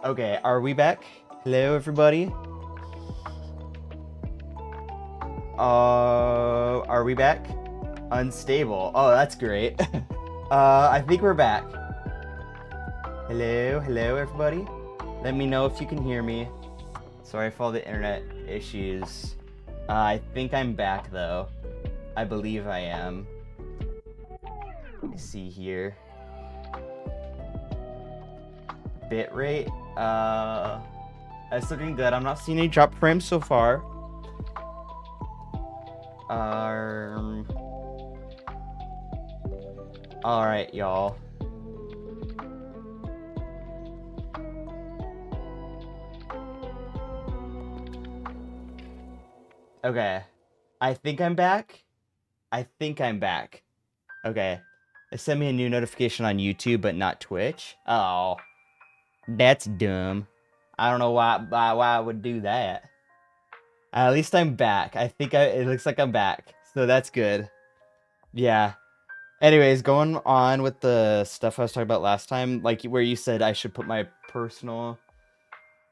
Okay, are we back? Hello, everybody. Are we back? Unstable. Oh, that's great. I think we're back. Hello, everybody. Let me know if you can hear me. Sorry for all the internet issues. I think I'm back, though. I believe I am. Let me see here. Bitrate. That's looking good. I'm not seeing any drop frames so far. Alright, y'all. Okay. I think I'm back. Okay. It sent me a new notification on YouTube, but not Twitch. Oh. That's dumb. I don't know why I would do that. At least I'm back. It looks like I'm back. So that's good. Yeah. Anyways, going on with the stuff I was talking about last time, like where you said I should put my personal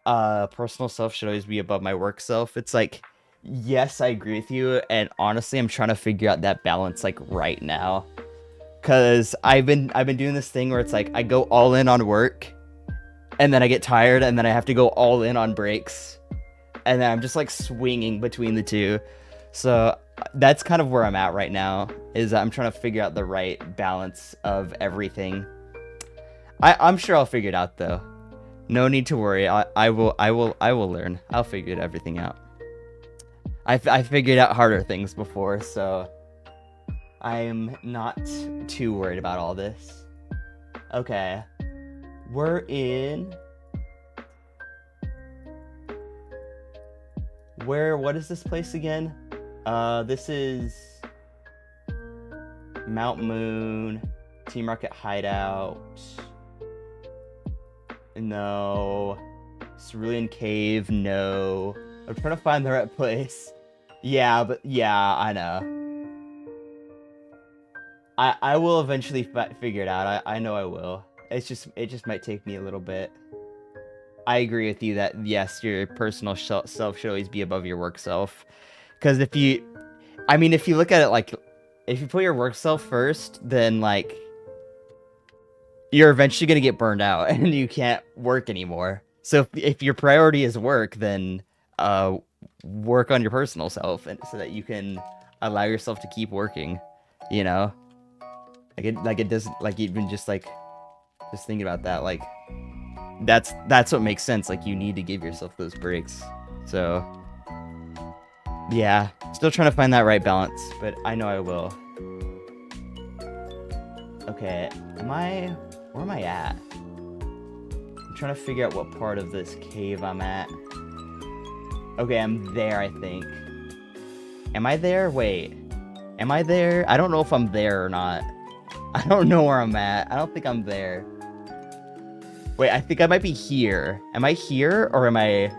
self should always be above my work self. It's like, yes, I agree with you, and honestly, I'm trying to figure out that balance like right now. Cause I've been doing this thing where it's like I go all in on work, and then I get tired, and then I have to go all in on breaks, and then I'm just like swinging between the two. So that's kind of where I'm at right now, is I'm trying to figure out the right balance of everything. I'm sure I'll figure it out though. No need to worry. I will learn. I'll figure everything out. I figured out harder things before, so I'm not too worried about all this. Okay. We're in... what is this place again? This is... Mount Moon, Team Rocket Hideout. No. Cerulean Cave, no. I'm trying to find the right place. Yeah, I know. I will eventually figure it out. I know I will. It just might take me a little bit. I agree with you that yes, your personal self should always be above your work self. Because if you look at it like, if you put your work self first, then like, you're eventually gonna get burned out and you can't work anymore. So if your priority is work, then work on your personal self, and so that you can allow yourself to keep working. You know, it doesn't, like, even just thinking about that, like that's what makes sense. Like, you need to give yourself those breaks. So yeah, still trying to find that right balance, but I know I will. Okay, where am I at? I'm trying to figure out what part of this cave I'm at. Okay, I'm there, I think. Am I there? Wait. Am I there? I don't know if I'm there or not. I don't know where I'm at. I don't think I'm there. Wait, I think I might be here. Am I here, or am I...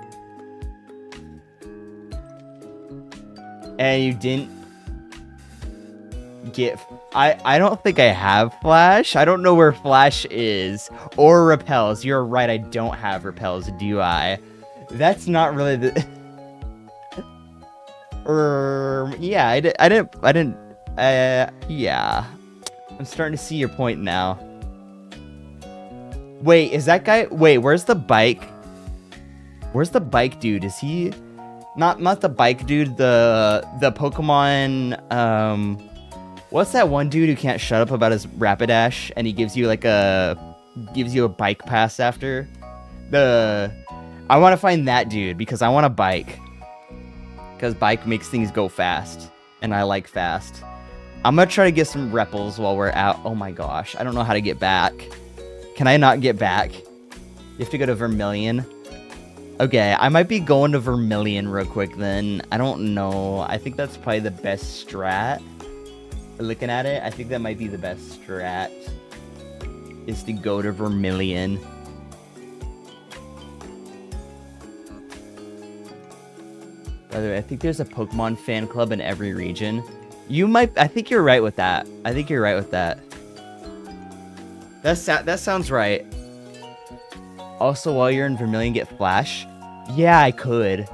And you didn't get... I don't think I have Flash. I don't know where Flash is. Or Repels. You're right, I don't have Repels, do I? That's not really the... yeah, yeah. I'm starting to see your point now. Wait, is that guy... Wait, where's the bike? Where's the bike dude? Is he... Not the bike dude, the Pokemon, what's that one dude who can't shut up about his Rapidash, and he gives you like a bike pass after? I want to find that dude, because I want a bike. Because bike makes things go fast, and I like fast. I'm gonna try to get some Repels while we're out. Oh my gosh, I don't know how to get back. Can I not get back? You have to go to Vermilion. Okay, I might be going to Vermilion real quick then. I don't know. I think that's probably the best strat. Looking at it, I think that might be the best strat. Is to go to Vermilion. By the way, I think there's a Pokemon fan club in every region. I think you're right with that. That sounds right. Also, while you're in Vermilion, get Flash. Yeah, I could.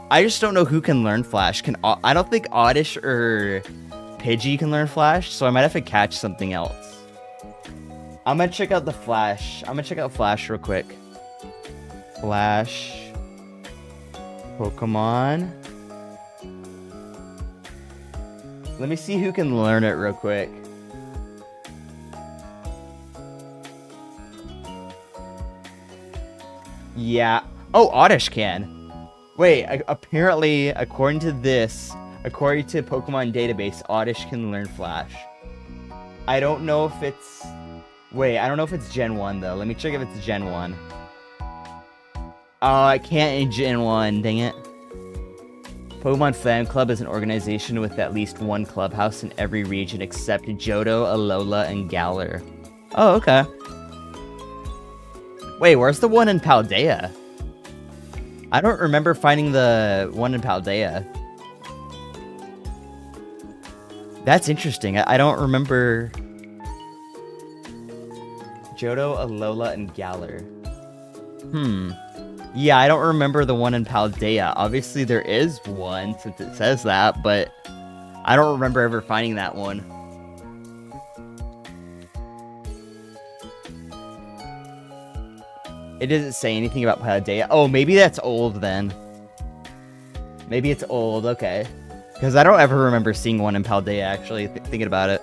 I just don't know who can learn Flash. I don't think Oddish or Pidgey can learn Flash, so I might have to catch something else. I'm gonna check out the Flash. I'm gonna check out Flash real quick. Flash. Pokemon. Let me see who can learn it real quick. Yeah. Oh, Oddish can. Wait, apparently, according to Pokemon database, Oddish can learn Flash. I don't know if it's... Wait, I don't know if it's Gen 1, though. Let me check if it's Gen 1. Oh, I can't in Gen 1, dang it. Pokemon Fan Club is an organization with at least one clubhouse in every region except Johto, Alola, and Galar. Oh, okay. Wait, where's the one in Paldea? I don't remember finding the one in Paldea. That's interesting. I don't remember... Johto, Alola, and Galar. Yeah, I don't remember the one in Paldea. Obviously, there is one, since it says that, but I don't remember ever finding that one. It doesn't say anything about Paldea. Oh, maybe that's old, then. Maybe it's old, okay. Because I don't ever remember seeing one in Paldea, actually, thinking about it.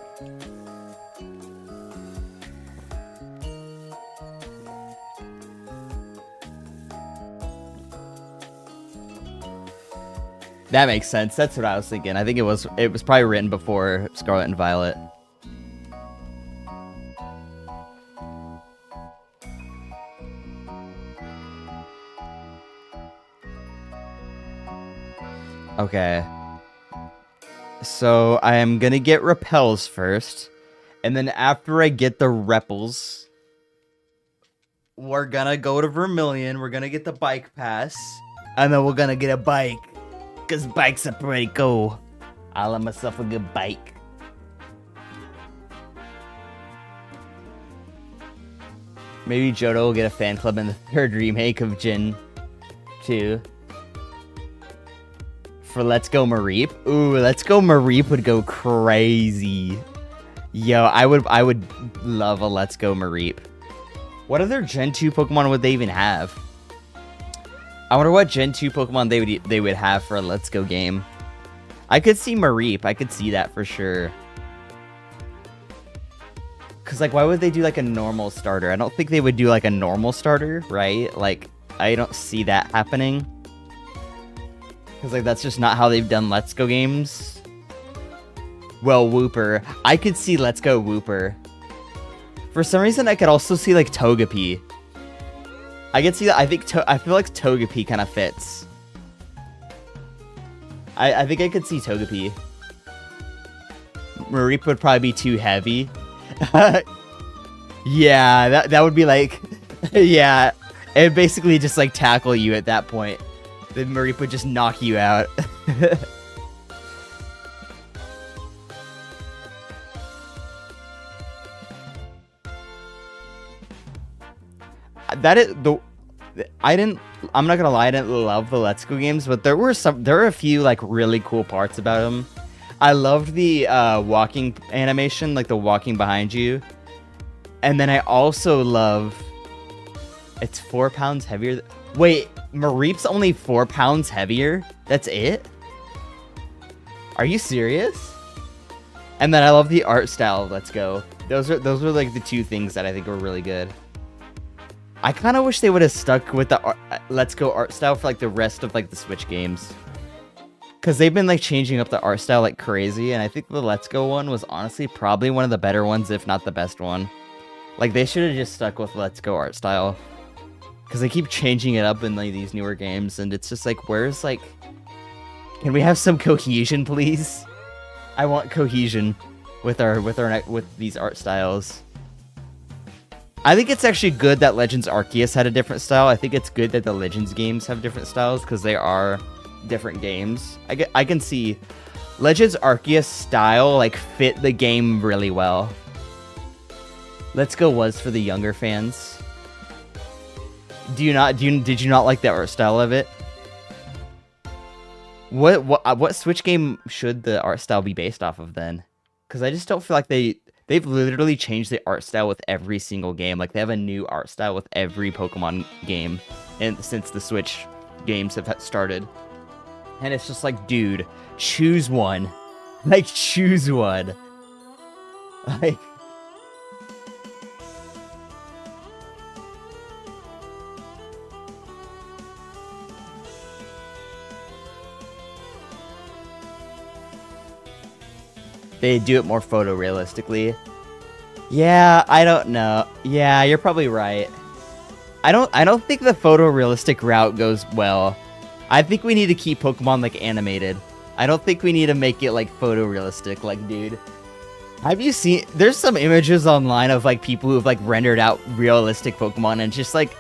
That makes sense. That's what I was thinking. I think it was probably written before Scarlet and Violet. Okay. So I am gonna get Repels first. And then after I get the Repels, we're gonna go to Vermilion. We're gonna get the bike pass. And then we're gonna get a bike. Because bikes are pretty cool. I'll let myself a good bike. Maybe Johto will get a fan club in the third remake of Gen 2. For Let's Go Mareep. Ooh, Let's Go Mareep would go crazy. Yo, I would love a Let's Go Mareep. What other Gen 2 Pokemon would they even have? I wonder what Gen 2 Pokemon they would have for a Let's Go game. I could see Mareep. I could see that for sure. Because, like, why would they do, like, a normal starter? I don't think they would do, like, a normal starter, right? Like, I don't see that happening. Because, like, that's just not how they've done Let's Go games. Well, Wooper. I could see Let's Go Wooper. For some reason, I could also see, like, Togepi. I can see that. I feel like Togepi kind of fits. I think I could see Togepi. Mareep would probably be too heavy. Yeah, that would be like... Yeah, it would basically just like tackle you at that point. The Mareep would just knock you out. I'm not gonna lie, I didn't love the Let's Go games, but there were a few like really cool parts about them. I loved the walking animation, like the walking behind you. And then I also love, it's 4 pounds heavier. Wait, Mareep's only 4 pounds heavier? That's it? Are you serious? And then I love the art style of Let's Go. Those are like the two things that I think were really good. I kind of wish they would have stuck with the Let's Go art style for like the rest of like the Switch games. Because they've been like changing up the art style like crazy, and I think the Let's Go one was honestly probably one of the better ones, if not the best one. Like they should have just stuck with Let's Go art style. Because they keep changing it up in like these newer games, and it's just like, where's like... Can we have some cohesion, please? I want cohesion with these art styles. I think it's actually good that Legends Arceus had a different style. I think it's good that the Legends games have different styles because they are different games. I can see Legends Arceus style like fit the game really well. Let's Go was for the younger fans. Did you not like the art style of it? What Switch game should the art style be based off of then? Because I just don't feel like they've literally changed the art style with every single game. Like they have a new art style with every Pokemon game, and since the Switch games have started, and it's just like, dude, choose one. Like choose one. Like. They do it more photorealistically. Yeah, I don't know. Yeah, you're probably right. I don't think the photorealistic route goes well. I think we need to keep Pokemon like animated. I don't think we need to make it like photorealistic, like dude. Have you seen there's some images online of like people who've like rendered out realistic Pokemon and just like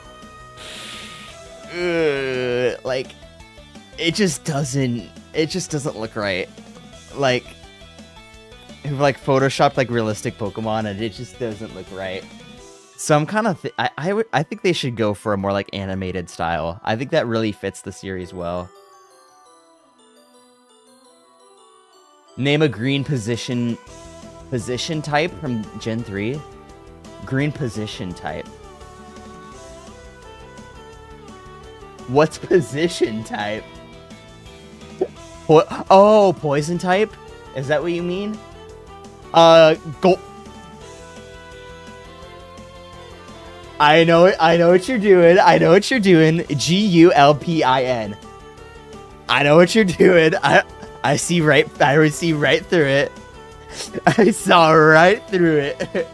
like it just doesn't look right. Like who've like photoshopped like realistic Pokemon and it just doesn't look right. So I'm kind of I think they should go for a more like animated style. I think that really fits the series well. Name a green position type from Gen 3. Green position type. What's position type? Oh, poison type? Is that what you mean? Go. I know what you're doing. I know what you're doing. Gulpin. I know what you're doing. I see right through it. I saw right through it.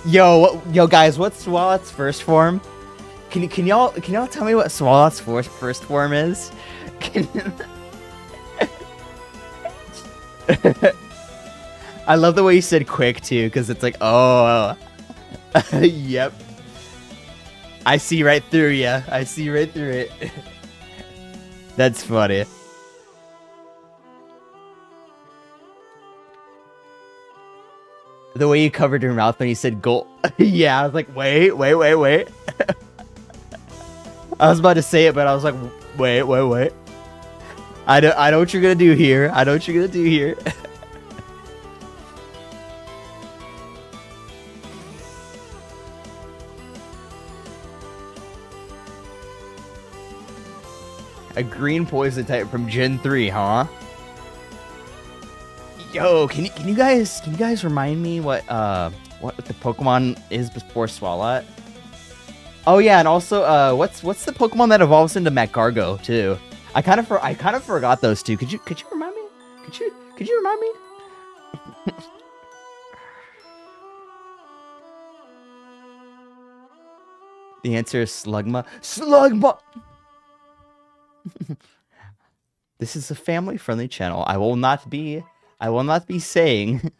Yo guys, what's Swalot's first form? Can y'all tell me what Swalot's first form is? I love the way you said quick too, because it's like, oh, yep. I see right through ya. I see right through it. That's funny. The way you covered your mouth when you said gold. Yeah, I was like, wait. I was about to say it, but I was like, wait. I know what you're gonna do here. A green poison type from Gen 3, huh? Yo, can you guys remind me what the Pokemon is before Swalot? Oh yeah, and also what's the Pokemon that evolves into Magcargo too? I kind of forgot those two. Could you remind me? Could you remind me? The answer is Slugma. Slugma. This is a family-friendly channel. I will not be saying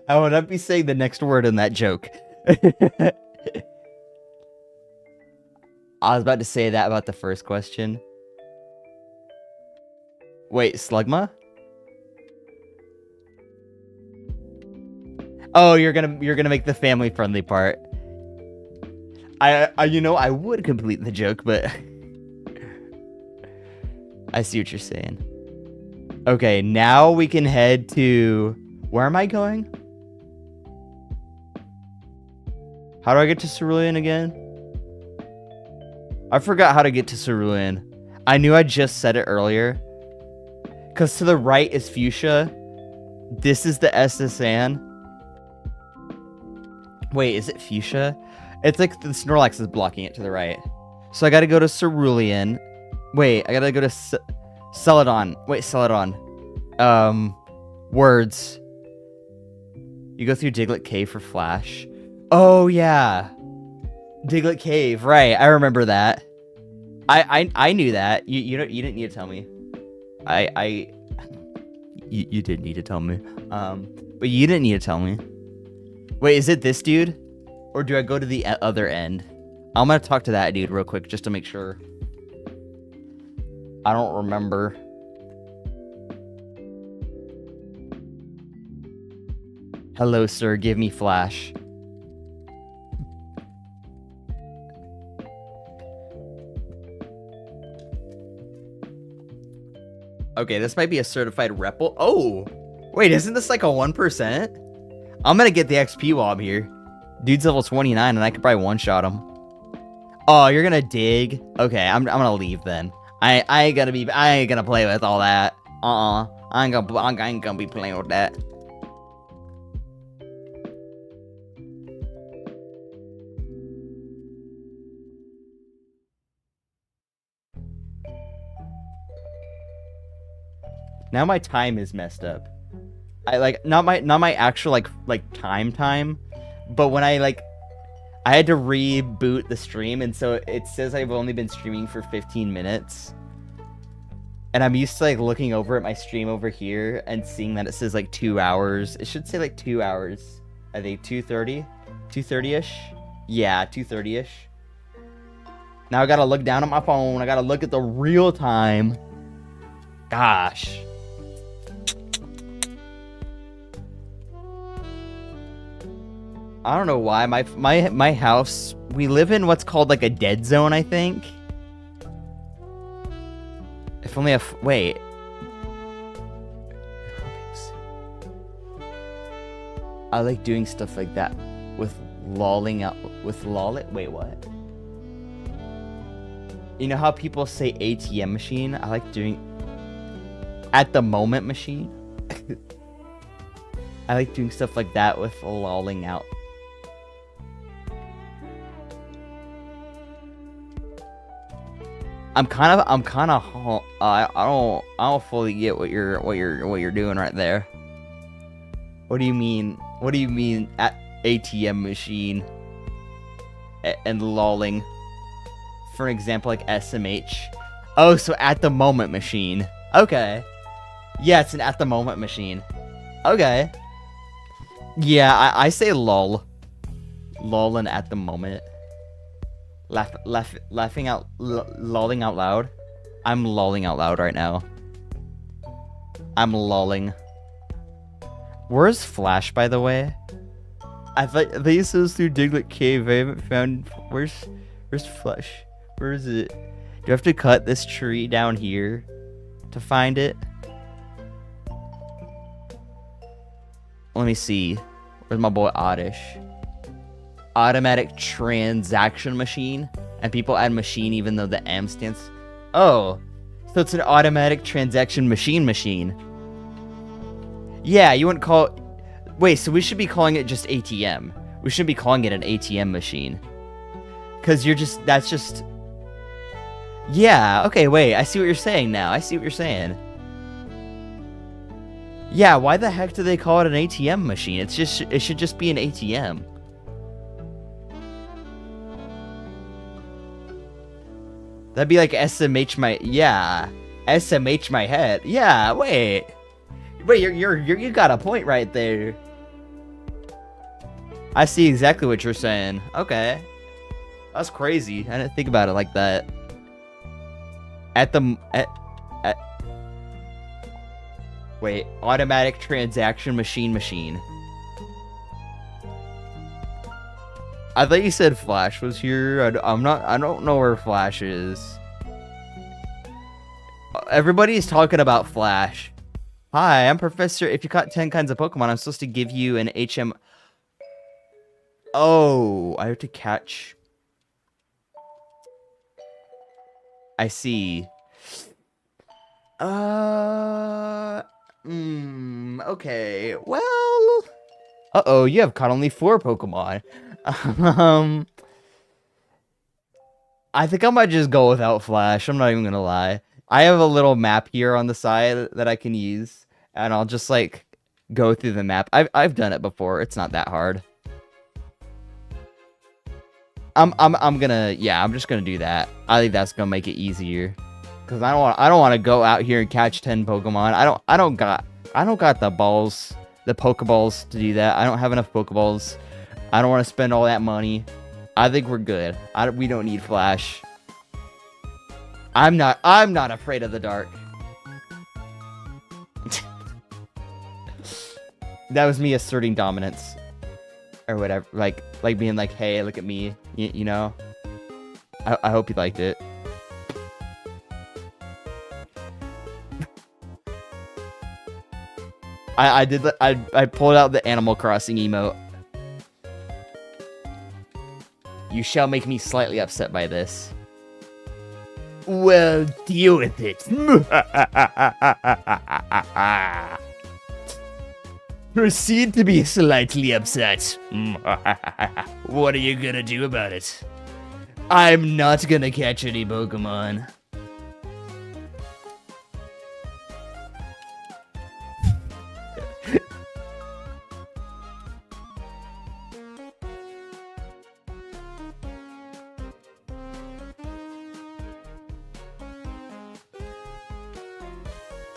I will not be saying the next word in that joke. I was about to say that about the first question. Wait, Slugma? Oh, you're gonna make the family-friendly part. I would complete the joke, but I see what you're saying. Okay, now we can head to... Where am I going? How do I get to Cerulean again? I forgot how to get to Cerulean. I knew I just said it earlier. Because to the right is Fuchsia. This is the S.S.N. Wait, is it Fuchsia? It's like the Snorlax is blocking it to the right. So I gotta go to Cerulean. Wait, I gotta go to Celadon. Wait, Celadon. Words. You go through Diglett Cave for Flash. Oh yeah, Diglett Cave. Right, I remember that. I knew that. You didn't need to tell me. You did need to tell me. But you didn't need to tell me. Wait, is it this dude, or do I go to the other end? I'm gonna talk to that dude real quick just to make sure. I don't remember. Hello, sir. Give me Flash. Okay, this might be a certified repel. Oh, wait, isn't this like a 1%? I'm gonna get the XP while I'm here. Dude's level 29, and I could probably one-shot him. Oh, you're gonna dig? Okay, I'm gonna leave then. I ain't gonna play with all that. I ain't gonna be playing with that. Now my time is messed up. I like not my actual like time, but when I had to reboot the stream, and so it says I've only been streaming for 15 minutes. And I'm used to like looking over at my stream over here and seeing that it says like 2 hours. It should say like 2 hours. I think 2:30, 2:30ish. Yeah, 2:30ish. Now I gotta look down at my phone. I gotta look at the real time. Gosh. I don't know why my house, we live in what's called like a dead zone, I think. If only wait. I like doing stuff like that with lolling out wait, what? You know how people say ATM machine? I like doing at the moment machine. I like doing stuff like that with lolling out. I don't fully get what you're doing right there. What do you mean? What do you mean at ATM machine and lolling? For example, like SMH. Oh, so at the moment machine. Okay. Yeah, it's an at the moment machine. Okay. Yeah, I say lol. Lol and at the moment. Laughing out, lolling out loud. I'm lolling out loud right now. I'm lolling. Where's Flash, by the way? I thought this was through Diglett Cave. I haven't found. Where's Flash? Where is it? Do I have to cut this tree down here to find it? Let me see. Where's my boy Oddish? Automatic transaction machine, and people add machine even though the M stands. Oh, so it's an automatic transaction machine. Yeah, you wouldn't call it. Wait, so we should be calling it just ATM. We shouldn't be calling it an ATM machine, because that's just. Yeah. Okay. Wait. I see what you're saying now. I see what you're saying. Yeah. Why the heck do they call it an ATM machine? It should just be an ATM. That'd be like SMH my SMH my head. Yeah, wait, you got a point right there. I see exactly what you're saying. Okay, that's crazy. I didn't think about it like that. Wait, automatic transaction machine. I thought you said Flash was here. I don't know where Flash is. Everybody's talking about Flash. Hi, I'm Professor. If you caught 10 kinds of Pokemon, I'm supposed to give you an HM. Oh, I have to catch. I see. Okay. Well. Uh-oh, you have caught only 4 Pokemon. I think I might just go without Flash. I'm not even gonna lie. I have a little map here on the side that I can use, and I'll just like go through the map. I've done it before. It's not that hard. I'm just gonna do that. I think that's gonna make it easier, because I don't want to go out here and catch 10 Pokemon. I don't got the balls, the Pokeballs to do that. I don't have enough Pokeballs. I don't want to spend all that money. I think we're good. We don't need Flash. I'm not afraid of the dark. That was me asserting dominance, or whatever. Like being like, hey, look at me. You know. I hope you liked it. I pulled out the Animal Crossing emote. You shall make me slightly upset by this. Well, deal with it. Proceed to be slightly upset. What are you gonna do about it? I'm not gonna catch any Pokemon.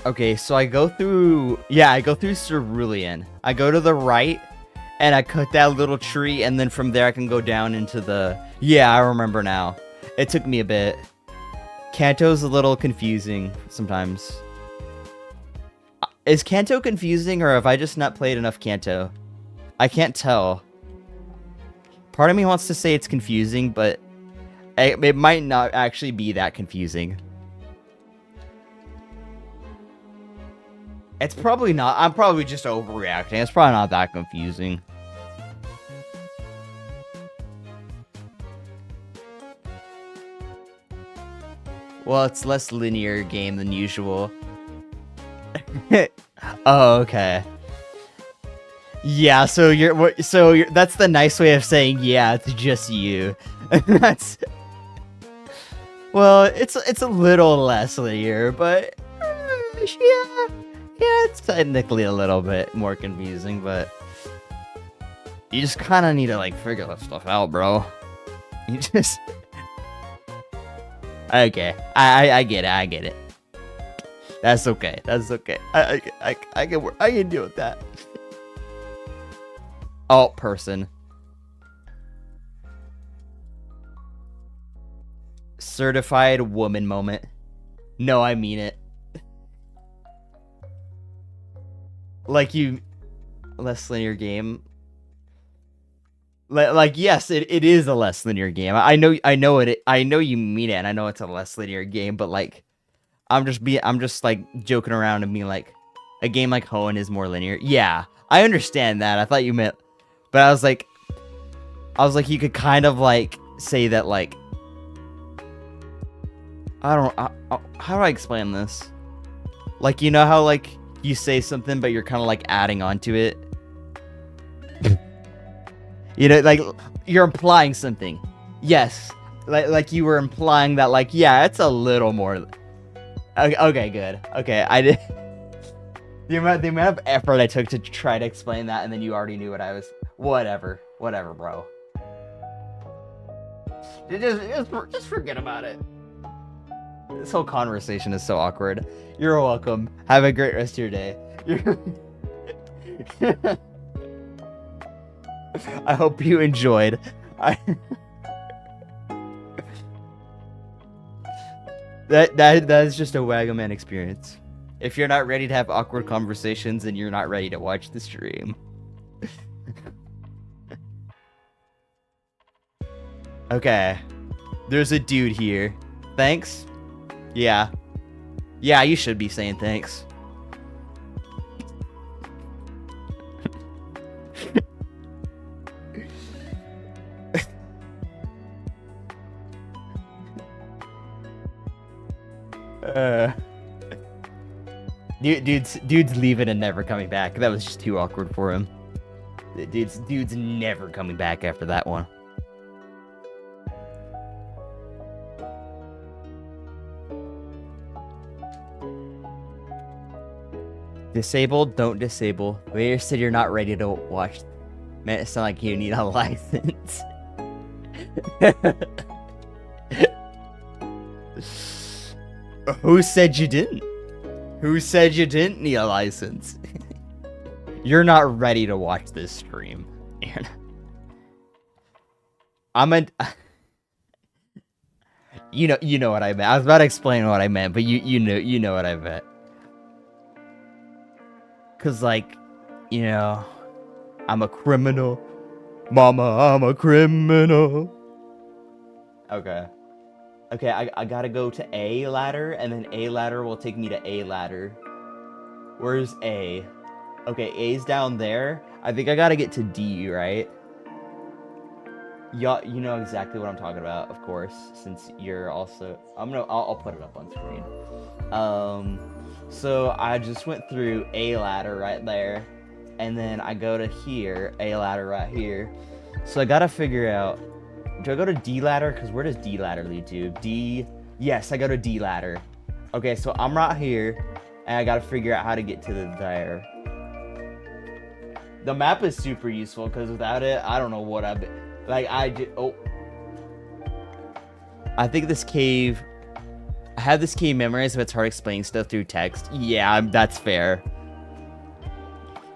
Okay, so I go through Cerulean. I go to the right, and I cut that little tree, and then from there I can go down into the... Yeah, I remember now. It took me a bit. Kanto's a little confusing sometimes. Is Kanto confusing, or have I just not played enough Kanto? I can't tell. Part of me wants to say it's confusing, but it might not actually be that confusing. It's probably not. I'm probably just overreacting. It's probably not that confusing. Well, it's less linear game than usual. Oh, okay. Yeah, so that's the nice way of saying yeah, it's just you. That's well, it's a little less linear, but yeah, it's technically a little bit more confusing, but you just kind of need to like figure that stuff out, bro. You just okay. I get it. That's okay. I can deal with that. Alt person. Certified woman moment. No, I mean it. Like you, less linear game. Like yes, it is a less linear game. I know you mean it, and I know it's a less linear game. But like, I'm just like joking around and being like, a game like Hoenn is more linear. Yeah, I understand that. I thought you meant, but I was like, you could kind of like say that like, how do I explain this? Like, you know how like you say something, but you're kind of like adding on to it. You know, like you're implying something. Yes, like you were implying that, like, yeah, it's a little more. Okay, good. Okay, I did. The amount of effort I took to try to explain that, and then you already knew what I was. Whatever, bro. Just forget about it. This whole conversation is so awkward. You're welcome. Have a great rest of your day. I hope you enjoyed. That is just a Wagaman experience. If you're not ready to have awkward conversations, then you're not ready to watch the stream. Okay. There's a dude here. Thanks? Yeah. Yeah, you should be saying thanks. Dude's leaving and never coming back. That was just too awkward for him. Dude's never coming back after that one. Disabled, don't disable. Later said you're not ready to watch. Man, it sounds like you need a license. Who said you didn't? Who said you didn't need a license? You're not ready to watch this stream. You know what I meant. I was about to explain what I meant, but you know what I meant. Cause like, you know, I'm a criminal. Mama, I'm a criminal. Okay. Okay, I gotta go to A ladder, and then A ladder will take me to A ladder. Where's A? Okay, A's down there. I think I gotta get to D, right? Yeah, you know exactly what I'm talking about, of course, since you're also... I'll put it up on screen. So I just went through A ladder right there, and then I go to here, A ladder right here. So I gotta figure out, do I go to D ladder? Because where does D ladder lead to? D, yes, I go to D ladder. Okay, so I'm right here, and I gotta figure out how to get to there. The map is super useful, because without it, I don't know what I've been... Like, I think this cave... I have this cave memorized, but it's hard explaining stuff through text. Yeah, that's fair.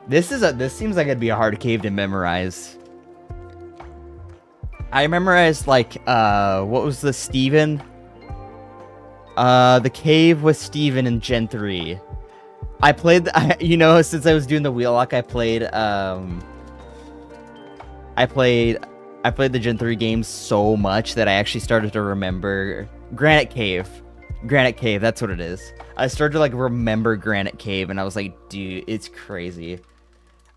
This seems like it'd be a hard cave to memorize. I memorized, like, what was the Steven? The cave with Steven in Gen 3. I played, you know, since I was doing the wheel lock, I played the Gen 3 games so much that I actually started to remember Granite Cave. Granite Cave, that's what it is. I started to, like, remember Granite Cave, and I was like, dude, it's crazy.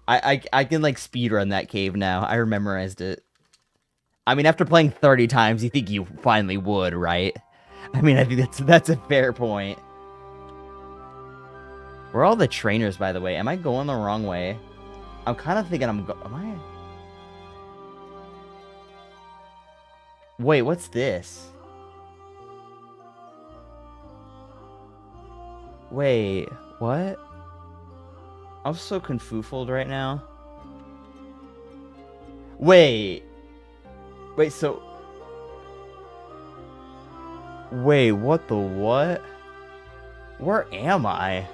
I can, like, speedrun that cave now. I memorized it. I mean, after playing 30 times, you think you finally would, right? I mean, I think that's a fair point. Where are all the trainers, by the way? Am I going the wrong way? I'm kind of thinking am I? Wait, what's this? Wait, what? I'm so confoofled right now. Wait, so... Wait, what the what? Where am I?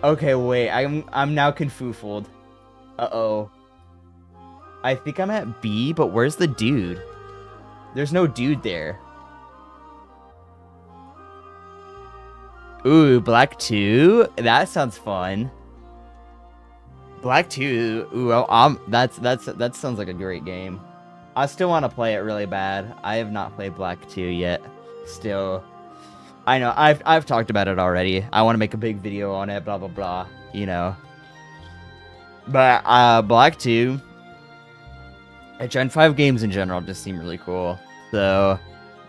Okay, wait, I'm now confoofled. Uh-oh. I think I'm at B, but where's the dude? There's no dude there. Ooh, Black 2? That sounds fun. Black 2, ooh, that sounds like a great game. I still want to play it really bad. I have not played Black 2 yet. Still. I know, I've talked about it already. I want to make a big video on it, blah, blah, blah, you know. But, Black 2, Gen 5 games in general just seem really cool. So,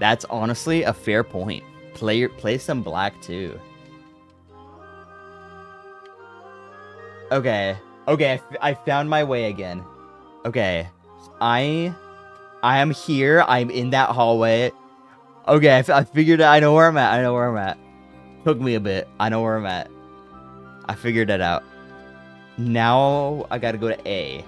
that's honestly a fair point. Play some Black 2. Okay, I found my way again. Okay, I am here, I'm in that hallway. Okay, I figured I know where I'm at. Took me a bit. I know where I'm at. I figured it out. Now I gotta go to A.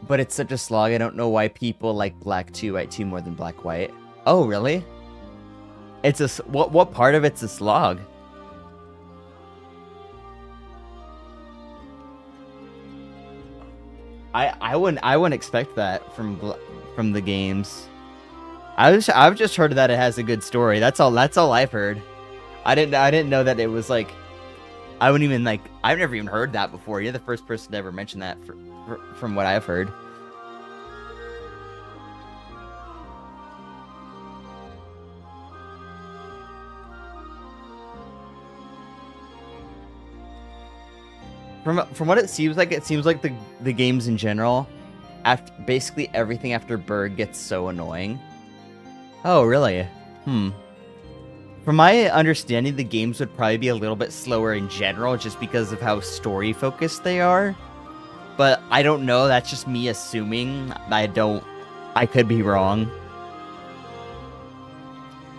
But it's such a slog, I don't know why people like Black 2 White 2 more than Black White. Oh, really? It's a... What part of it's a slog? I wouldn't expect that from the games. I've just heard that it has a good story. That's all I've heard. I didn't know that it was like... I wouldn't even like... I've never even heard that before. You're the first person to ever mention that from what I've heard. From what it seems like the games in general, basically everything after Berg gets so annoying. Oh, really? From my understanding, the games would probably be a little bit slower in general, just because of how story-focused they are. But I don't know, that's just me assuming. I could be wrong.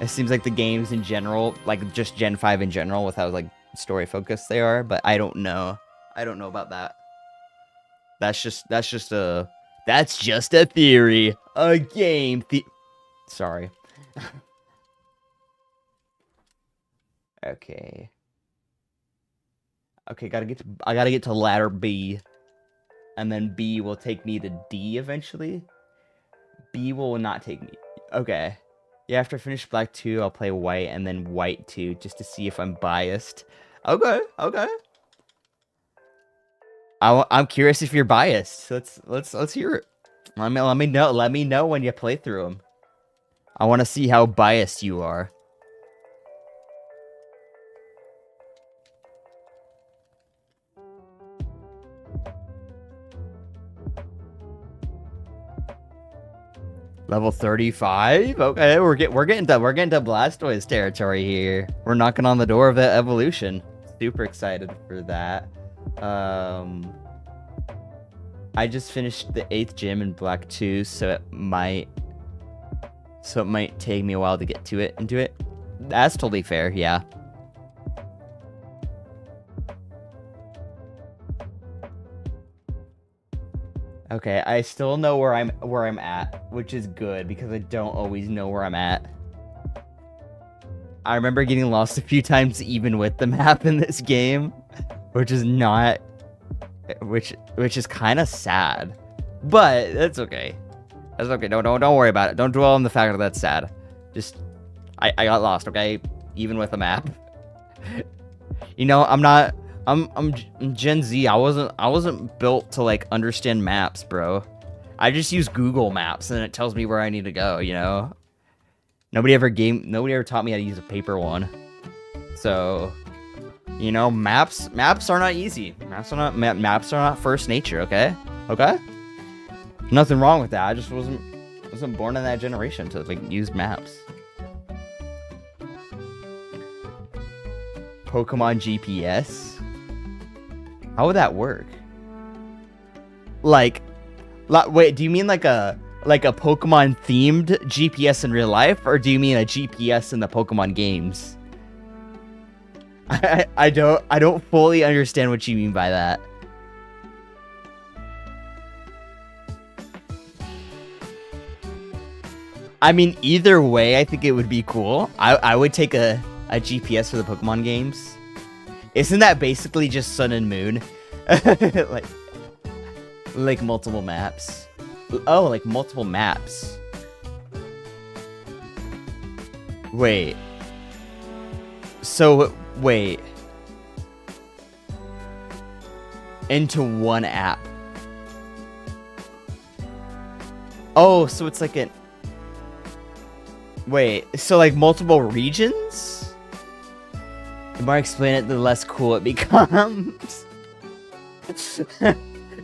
It seems like the games in general, like just Gen 5 in general, with how like story-focused they are, but I don't know. I don't know about that. That's just a theory. A game Sorry. Okay. Okay, I gotta get to ladder B. And then B will take me to D eventually. B will not take me. Okay. Yeah, after I finish Black 2, I'll play White and then White 2 just to see if I'm biased. Okay. I'm curious if you're biased. Let's hear it. Let me know when you play through them. I want to see how biased you are. Level 35? Okay, we're getting to Blastoise territory here. We're knocking on the door of that evolution. Super excited for that. I just finished the 8th gym in Black 2, so it might take me a while to get to it and do it. That's totally fair, yeah. Okay, I still know where I'm at, which is good because I don't always know where I'm at. I remember getting lost a few times even with the map in this game, which is kind of sad. But that's okay. That's okay. Don't worry about it. Don't dwell on the fact that that's sad. Just I got lost, okay? Even with a map. You know, I'm Gen Z. I wasn't built to like understand maps, bro. I just use Google Maps and it tells me where I need to go, you know? Nobody ever taught me how to use a paper one. So, you know, maps are not easy. Maps are not first nature, okay? Okay? Nothing wrong with that. I just wasn't born in that generation to like use maps. Pokemon GPS? How would that work? Like, wait, do you mean like a Pokemon themed GPS in real life, or do you mean a GPS in the Pokemon games? I don't fully understand what you mean by that. I mean, either way, I think it would be cool. I would take a GPS for the Pokemon games. Isn't that basically just Sun and Moon? like multiple maps. Oh, like multiple maps. Wait. So, wait. Into one app. Oh, so it's like an... Wait, so like multiple regions? The more I explain it, the less cool it becomes.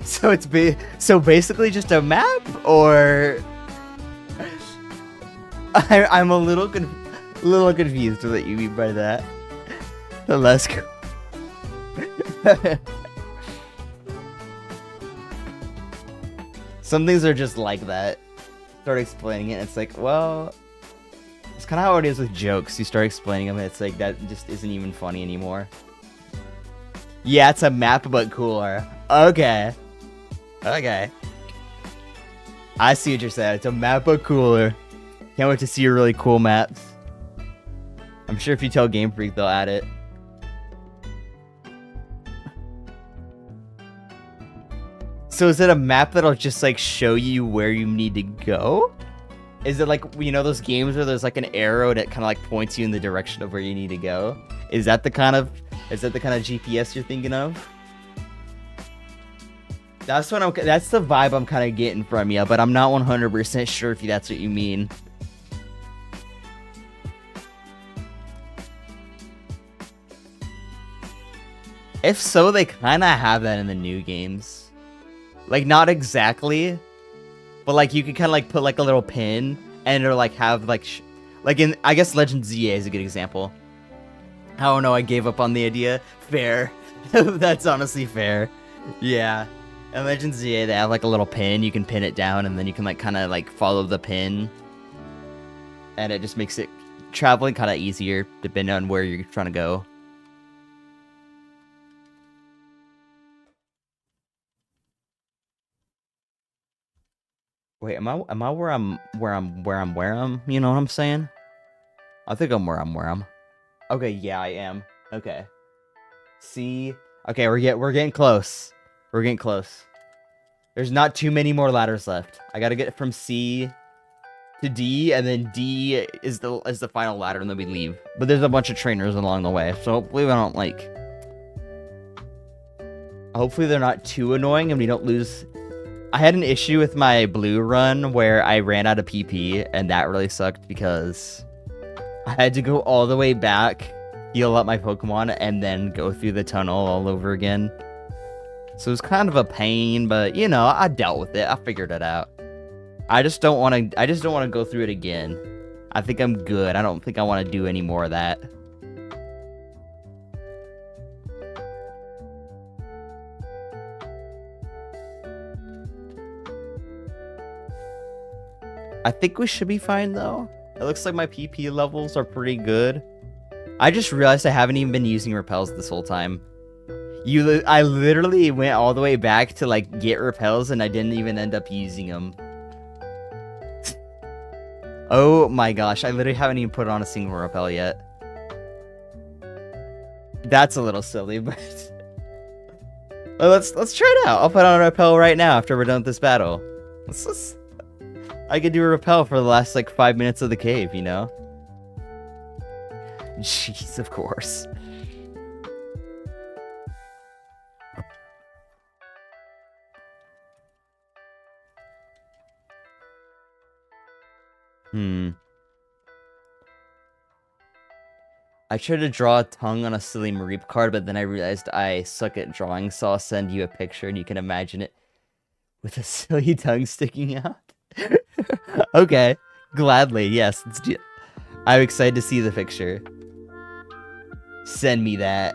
So it's basically just a map, or I'm a little confused with what you mean by that. The less cool. Some things are just like that. Start explaining it, it's like, well, it's kind of how it is with jokes. You start explaining them, and it's like that just isn't even funny anymore. Yeah, it's a map, but cooler. Okay. Okay. I see what you're saying. It's a map, but cooler. Can't wait to see your really cool maps. I'm sure if you tell Game Freak, they'll add it. So is it a map that'll just like show you where you need to go? Is it like, you know, those games where there's like an arrow that kind of like points you in the direction of where you need to go? Is that the kind of GPS you're thinking of? That's the vibe I'm kind of getting from you, but I'm not 100% sure if that's what you mean. If so, they kind of have that in the new games. Like, not exactly, but like you could kind of like put like a little pin and it'll like have like in, I guess Legend ZA is a good example. I don't know, I gave up on the idea. Fair. That's honestly fair. Yeah. In Legend ZA, they have like a little pin. You can pin it down and then you can like kind of like follow the pin. And it just makes it traveling kind of easier depending on where you're trying to go. Wait, am I where I'm? You know what I'm saying? I think I'm where I'm. Okay, yeah, I am. Okay. C. Okay, we're getting close. We're getting close. There's not too many more ladders left. I gotta get from C to D, and then D is the final ladder, and then we leave. But there's a bunch of trainers along the way, so hopefully we don't like. Hopefully they're not too annoying, and we don't lose. I had an issue with my blue run where I ran out of PP, and that really sucked because I had to go all the way back, heal up my Pokemon, and then go through the tunnel all over again. So it was kind of a pain, but, you know, I dealt with it. I figured it out. I just don't want to go through it again. I think I'm good. I don't think I want to do any more of that. I think we should be fine, though. It looks like my PP levels are pretty good. I just realized I haven't even been using repels this whole time. I literally went all the way back to, like, get repels, and I didn't even end up using them. Oh my gosh, I literally haven't even put on a single repel yet. That's a little silly, but... Well, let's try it out. I'll put on a repel right now after we're done with this battle. I could do a repel for the last, like, 5 minutes of the cave, you know? Jeez, of course. I tried to draw a tongue on a silly Mareep card, but then I realized I suck at drawing, so I'll send you a picture and you can imagine it with a silly tongue sticking out. Okay, gladly, yes. I'm excited to see the picture. Send me that.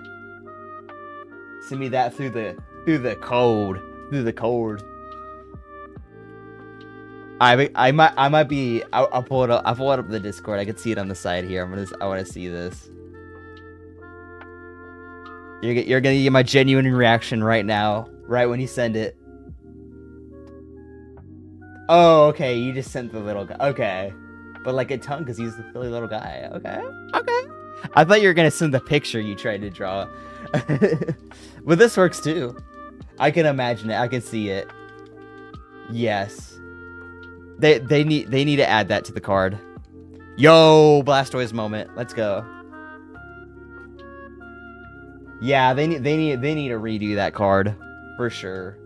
Send me that through the code. Through the code. I might be. I'll pull it up. I'll pull it up the Discord. I can see it on the side here. I want to see this. You're gonna get my genuine reaction right now, right when you send it. Oh, okay. You just sent the little guy. Okay, but like a tongue because he's the silly little guy. Okay, okay. I thought you were gonna send the picture you tried to draw, but this works too. I can imagine it. I can see it. Yes. They need to add that to the card. Yo, Blastoise moment. Let's go. Yeah, they need to redo that card for sure.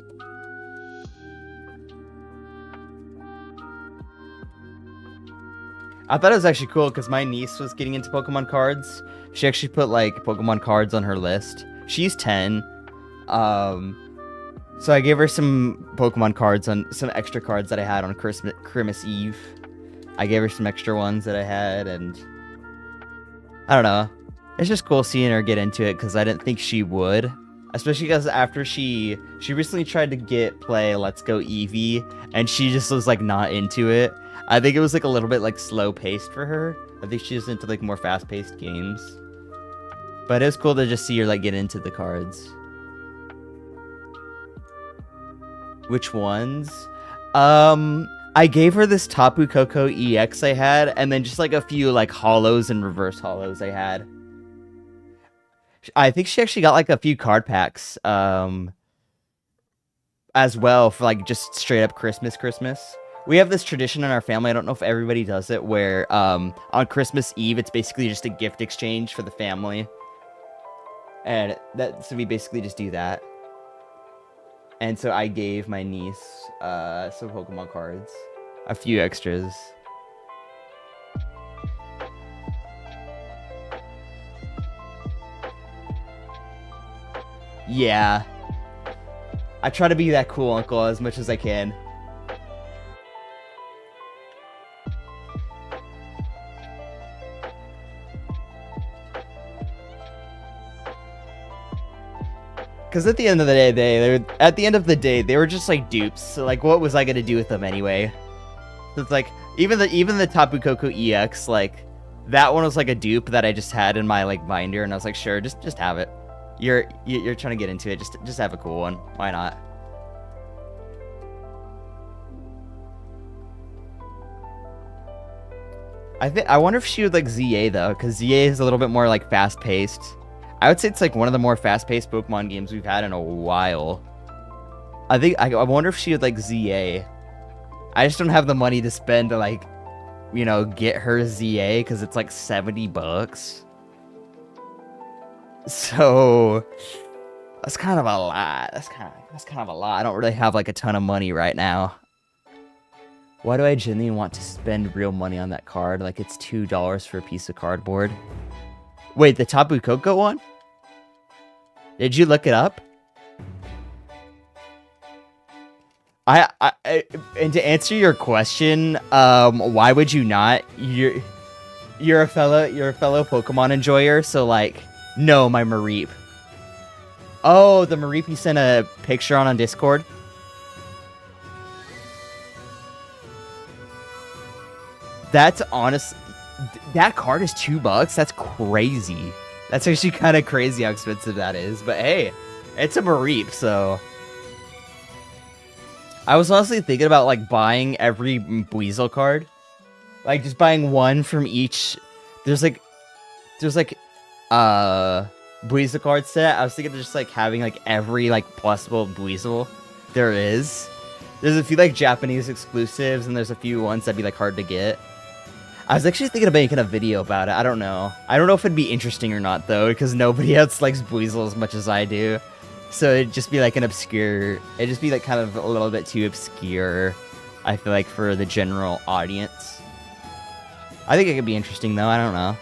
I thought it was actually cool because my niece was getting into Pokemon cards. She actually put like Pokemon cards on her list. She's 10. So I gave her some Pokemon cards on some extra cards that I had on Christmas Eve. I gave her some extra ones that I had, and I don't know. It's just cool seeing her get into it because I didn't think she would, especially because after she recently tried to play Let's Go Eevee, and she just was like not into it. I think it was like a little bit like slow paced for her. I think she's into like more fast paced games. But it was cool to just see her like get into the cards. Which ones? I gave her this Tapu Koko EX I had, and then just like a few like hollows and reverse hollows I had. I think she actually got like a few card packs as well for like just straight up Christmas. We have this tradition in our family, I don't know if everybody does it, where on Christmas Eve it's basically just a gift exchange for the family. And so we basically just do that. And so I gave my niece some Pokemon cards. A few extras. Yeah. I try to be that cool uncle as much as I can. Because at the end of the day, they were just like dupes. So like, what was I gonna do with them anyway? So it's like even the Tapu Koko EX, like that one was like a dupe that I just had in my like binder, and I was like, sure, just have it. You're trying to get into it, just have a cool one. Why not? I wonder if she would like ZA though, because ZA is a little bit more like fast paced. I would say it's like one of the more fast-paced Pokemon games we've had in a while. I wonder if she would like ZA. I just don't have the money to spend to like, you know, get her ZA because it's like $70. So that's kind of a lot. That's kind of a lot. I don't really have like a ton of money right now. Why do I genuinely want to spend real money on that card? Like it's $2 for a piece of cardboard. Wait, the Tapu Koko one? Did you look it up? And to answer your question, why would you not? You're a fellow Pokemon enjoyer, so like, no, my Mareep. Oh, the Mareep you sent a picture on Discord? That's honest. That card is $2. That's crazy. That's actually kind of crazy how expensive that is. But hey, it's a Mareep, so... I was honestly thinking about, like, buying every Buizel card. Like, just buying one from each... There's, like, Buizel card set. I was thinking of just, like, having, like, every, like, possible Buizel there is. There's a few, like, Japanese exclusives, and there's a few ones that'd be, like, hard to get. I was actually thinking of making a video about it. I don't know. I don't know if it'd be interesting or not, though, because nobody else likes Buizel as much as I do. So it'd just be like an obscure... It'd just be like kind of a little bit too obscure, I feel like, for the general audience. I think it could be interesting, though. I don't know.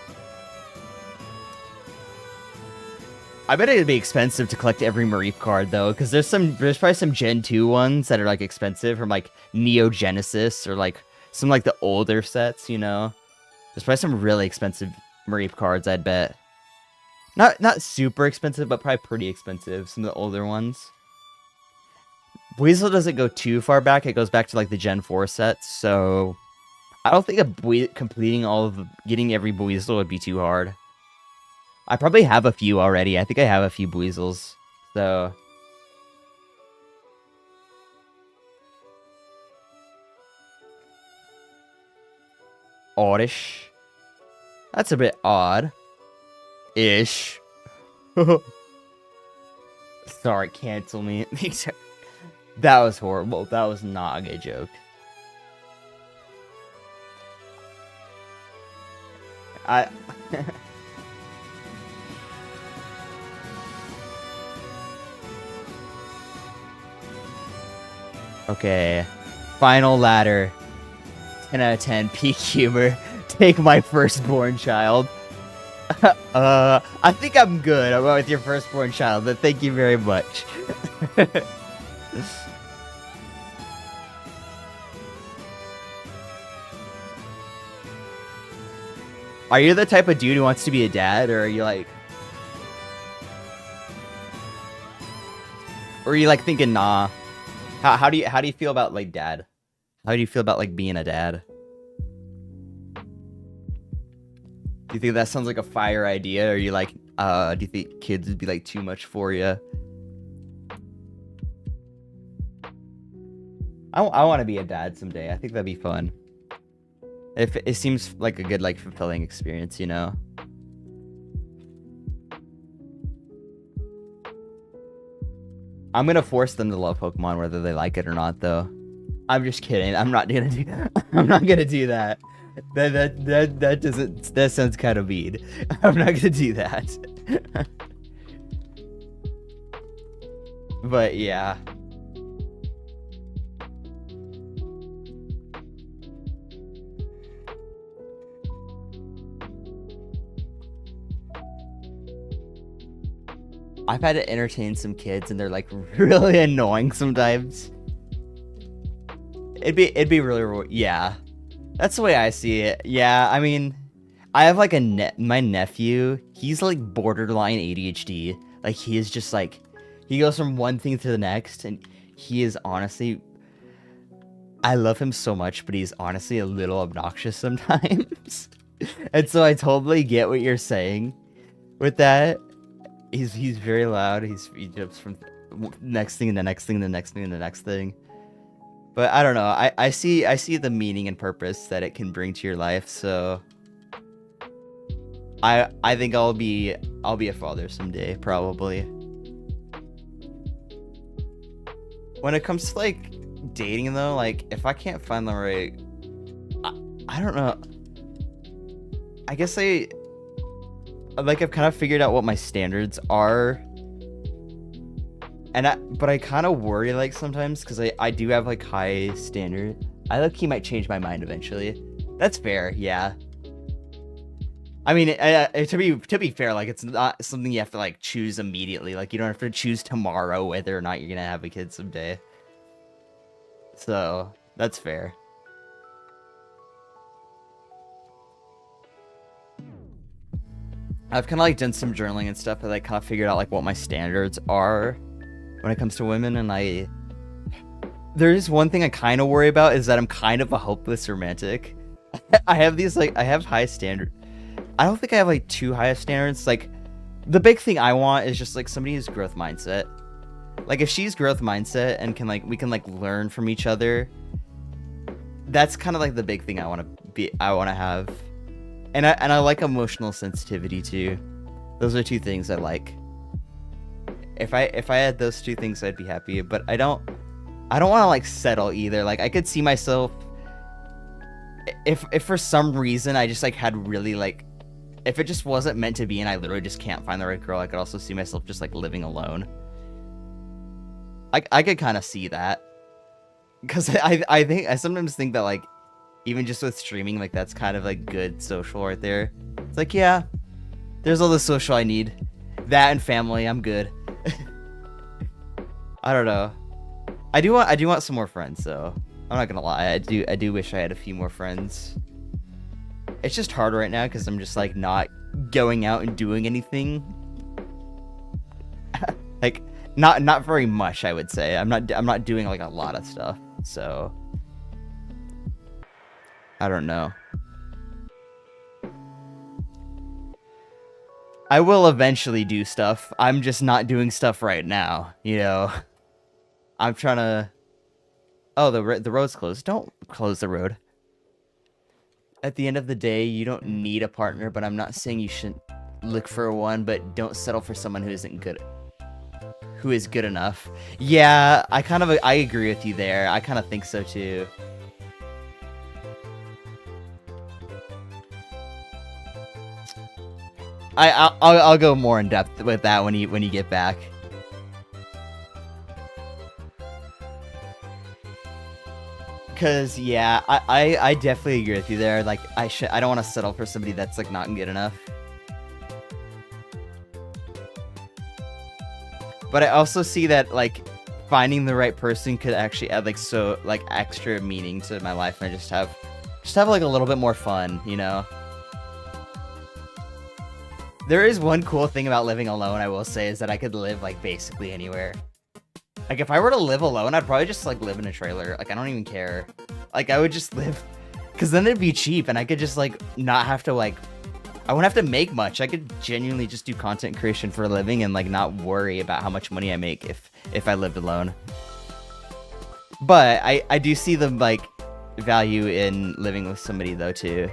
I bet it'd be expensive to collect every Mareep card, though, because there's probably some Gen 2 ones that are, like, expensive from, like, Neo Genesis or, like, some, like, the older sets, you know? There's probably some really expensive Mareep cards, I'd bet. Not super expensive, but probably pretty expensive, some of the older ones. Buizel doesn't go too far back. It goes back to, like, the Gen 4 sets, so... I don't think completing getting every Buizel would be too hard. I probably have a few already. I think I have a few Buizels, so... Oddish. That's a bit odd. Ish. Sorry, cancel me. That was horrible. That was not a good joke. Okay. Final ladder. 10 out of 10. Peak humor. Take my firstborn child. I think I'm good. I'm with your firstborn child, but thank you very much. Are you the type of dude who wants to be a dad, or are you like... Or are you like thinking, nah? How do you feel about like dad? How do you feel about like being a dad? Do you think that sounds like a fire idea, or are you like, do you think kids would be like too much for you? I want to be a dad someday. I think that'd be fun. If it seems like a good, like, fulfilling experience, you know? I'm gonna force them to love Pokemon whether they like it or not, though. I'm just kidding. I'm not gonna do that. That sounds kind of mean. I'm not gonna do that. But yeah. I've had to entertain some kids and they're like really annoying sometimes. It'd be really, yeah. That's the way I see it. Yeah, I mean, I have like my nephew, he's like borderline ADHD. Like he is just like, he goes from one thing to the next, and he is honestly, I love him so much, but he's honestly a little obnoxious sometimes. And so I totally get what you're saying with that. He's very loud. He jumps from next thing and the next thing and the next thing and the next thing. But I don't know. I see the meaning and purpose that it can bring to your life. So I think I'll be a father someday, probably. When it comes to like dating though, like if I can't find the right, I don't know. I guess I've kind of figured out what my standards are, but I kind of worry like sometimes because I do have like high standard. I think he might change my mind eventually. That's fair, yeah. I mean, to be fair, like it's not something you have to like choose immediately. Like you don't have to choose tomorrow whether or not you're gonna have a kid someday. So that's fair. I've kind of like done some journaling and stuff, and I kind of figured out like what my standards are when it comes to women, and there is one thing I kind of worry about is that I'm kind of a hopeless romantic. I have these like I have high standard. I don't think I have like too high of standards. Like the big thing I want is just like somebody who's growth mindset. Like if she's growth mindset and can like we can like learn from each other. That's kind of like the big thing I want to have. And I like emotional sensitivity too. Those are two things I like. If I had those two things, I'd be happy. But I don't want to like settle either. Like I could see myself if for some reason I just like had really like if it just wasn't meant to be and I literally just can't find the right girl, I could also see myself just like living alone. I could kind of see that. Because I sometimes think that like even just with streaming, like that's kind of like good social right there. It's like, yeah, there's all the social I need. That and family, I'm good. I don't know. I do want some more friends though. I'm not gonna lie. I do wish I had a few more friends. It's just hard right now because I'm just like not going out and doing anything. Like not very much, I would say. I'm not doing like a lot of stuff. So I don't know. I will eventually do stuff. I'm just not doing stuff right now, you know. I'm trying to... Oh, the road's closed. Don't close the road. At the end of the day, you don't need a partner, but I'm not saying you shouldn't look for one, but don't settle for someone who isn't good. Who is good enough. Yeah, I agree with you there. I kind of think so too. I'll go more in depth with that when you get back. Cause yeah, I definitely agree with you there. Like I don't want to settle for somebody that's like not good enough. But I also see that like finding the right person could actually add like so like extra meaning to my life, and I just have like a little bit more fun, you know. There is one cool thing about living alone, I will say, is that I could live like basically anywhere. Like if I were to live alone, I'd probably just like live in a trailer. Like I don't even care. Like I would just live, cause then it'd be cheap, and I could just like not have to like, I wouldn't have to make much. I could genuinely just do content creation for a living and like not worry about how much money I make if I lived alone. But I do see the like value in living with somebody though too.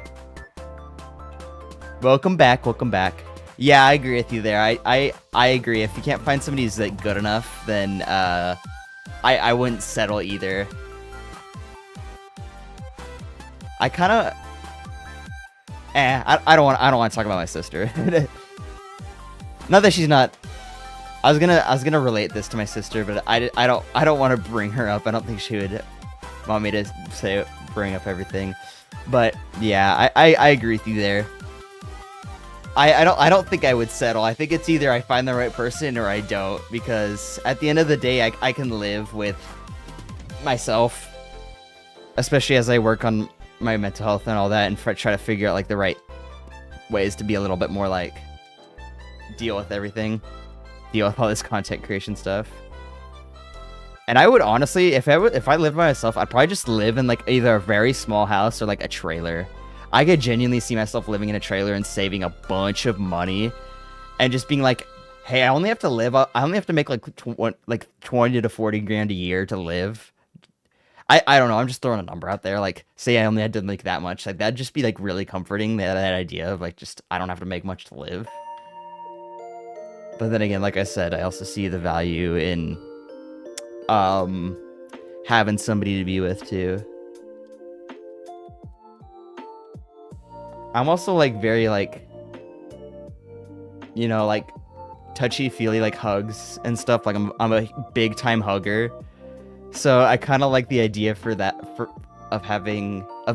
Welcome back. Yeah, I agree with you there. I agree. If you can't find somebody who's like good enough, then I wouldn't settle either. I kind of I don't want to talk about my sister. Not that she's not. I was gonna relate this to my sister, but I don't want to bring her up. I don't think she would want me to bring up everything. But yeah, I agree with you there. I don't think I would settle. I think it's either I find the right person or I don't, because at the end of the day, I can live with myself, especially as I work on my mental health and all that, and try to figure out like the right ways to be a little bit more like deal with everything, deal with all this content creation stuff. And I would honestly, if I lived by myself, I'd probably just live in like either a very small house or like a trailer. I could genuinely see myself living in a trailer and saving a bunch of money, and just being like, "Hey, I only have to make like 20 to 40 grand a year to live." I don't know. I'm just throwing a number out there. Like, say I only had to make that much. Like, that'd just be like really comforting. That idea of like just I don't have to make much to live. But then again, like I said, I also see the value in having somebody to be with too. I'm also like very like, you know, like touchy-feely, like hugs and stuff. Like I'm a big time hugger, so I kind of like the idea of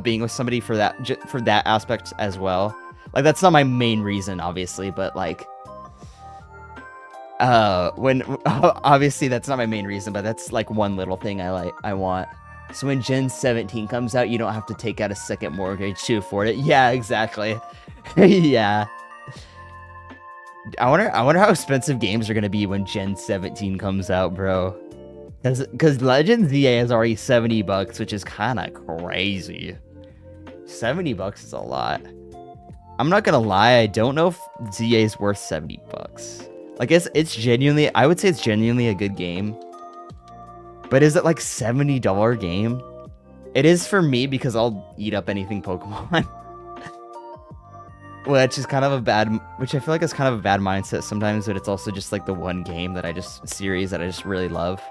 being with somebody for that aspect as well. Like that's not my main reason, obviously, but like when obviously that's not my main reason, but that's like one little thing I want. So when Gen 17 comes out, you don't have to take out a second mortgage to afford it. Yeah, exactly. Yeah. I wonder how expensive games are gonna be when Gen 17 comes out, bro. Because Legends ZA is already $70, which is kind of crazy. $70 is a lot. I'm not gonna lie, I don't know if ZA is worth $70. Like it's genuinely, I would say it's genuinely a good game. But is it like $70 game? It is for me because I'll eat up anything Pokemon. Which is kind of a bad, which I feel like is kind of a bad mindset sometimes, but it's also just like the one game that I just, series that I just really love.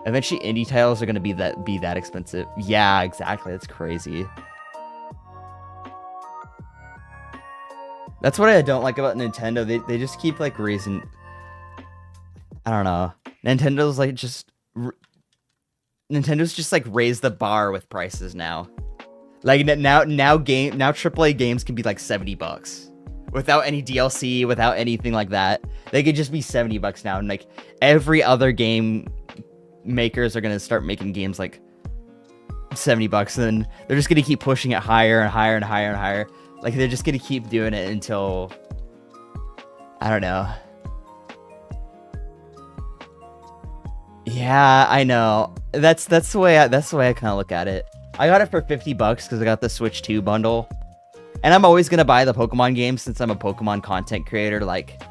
Eventually indie titles are going to be that expensive. Yeah, exactly. That's crazy. That's what I don't like about Nintendo. They just keep like raising, I don't know. Nintendo's just like raise the bar with prices now. Like now AAA games can be like $70 without any DLC, without anything like that. They could just be $70 now, and like every other game makers are gonna start making games like $70, and then they're just gonna keep pushing it higher and higher and higher and higher. Like they're just gonna keep doing it until, I don't know. Yeah, I know. That's the way I kind of look at it. I got it for $50 because I got the Switch 2 bundle. And I'm always going to buy the Pokemon games since I'm a Pokemon content creator. Like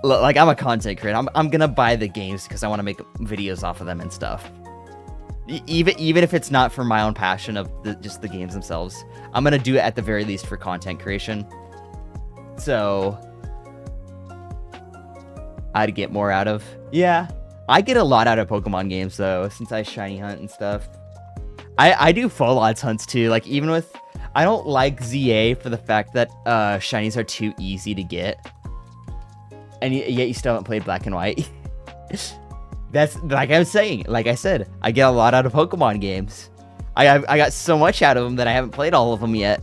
I'm a content creator. I'm going to buy the games because I want to make videos off of them and stuff. Even if it's not for my own passion of just the games themselves. I'm going to do it at the very least for content creation. So I'd get more out of. Yeah. I get a lot out of Pokemon games though, since I shiny hunt and stuff. I do full odds hunts too. Like even with, I don't like ZA for the fact that shinies are too easy to get, and yet you still haven't played Black and White. That's like I was saying. Like I said, I get a lot out of Pokemon games. I got so much out of them that I haven't played all of them yet.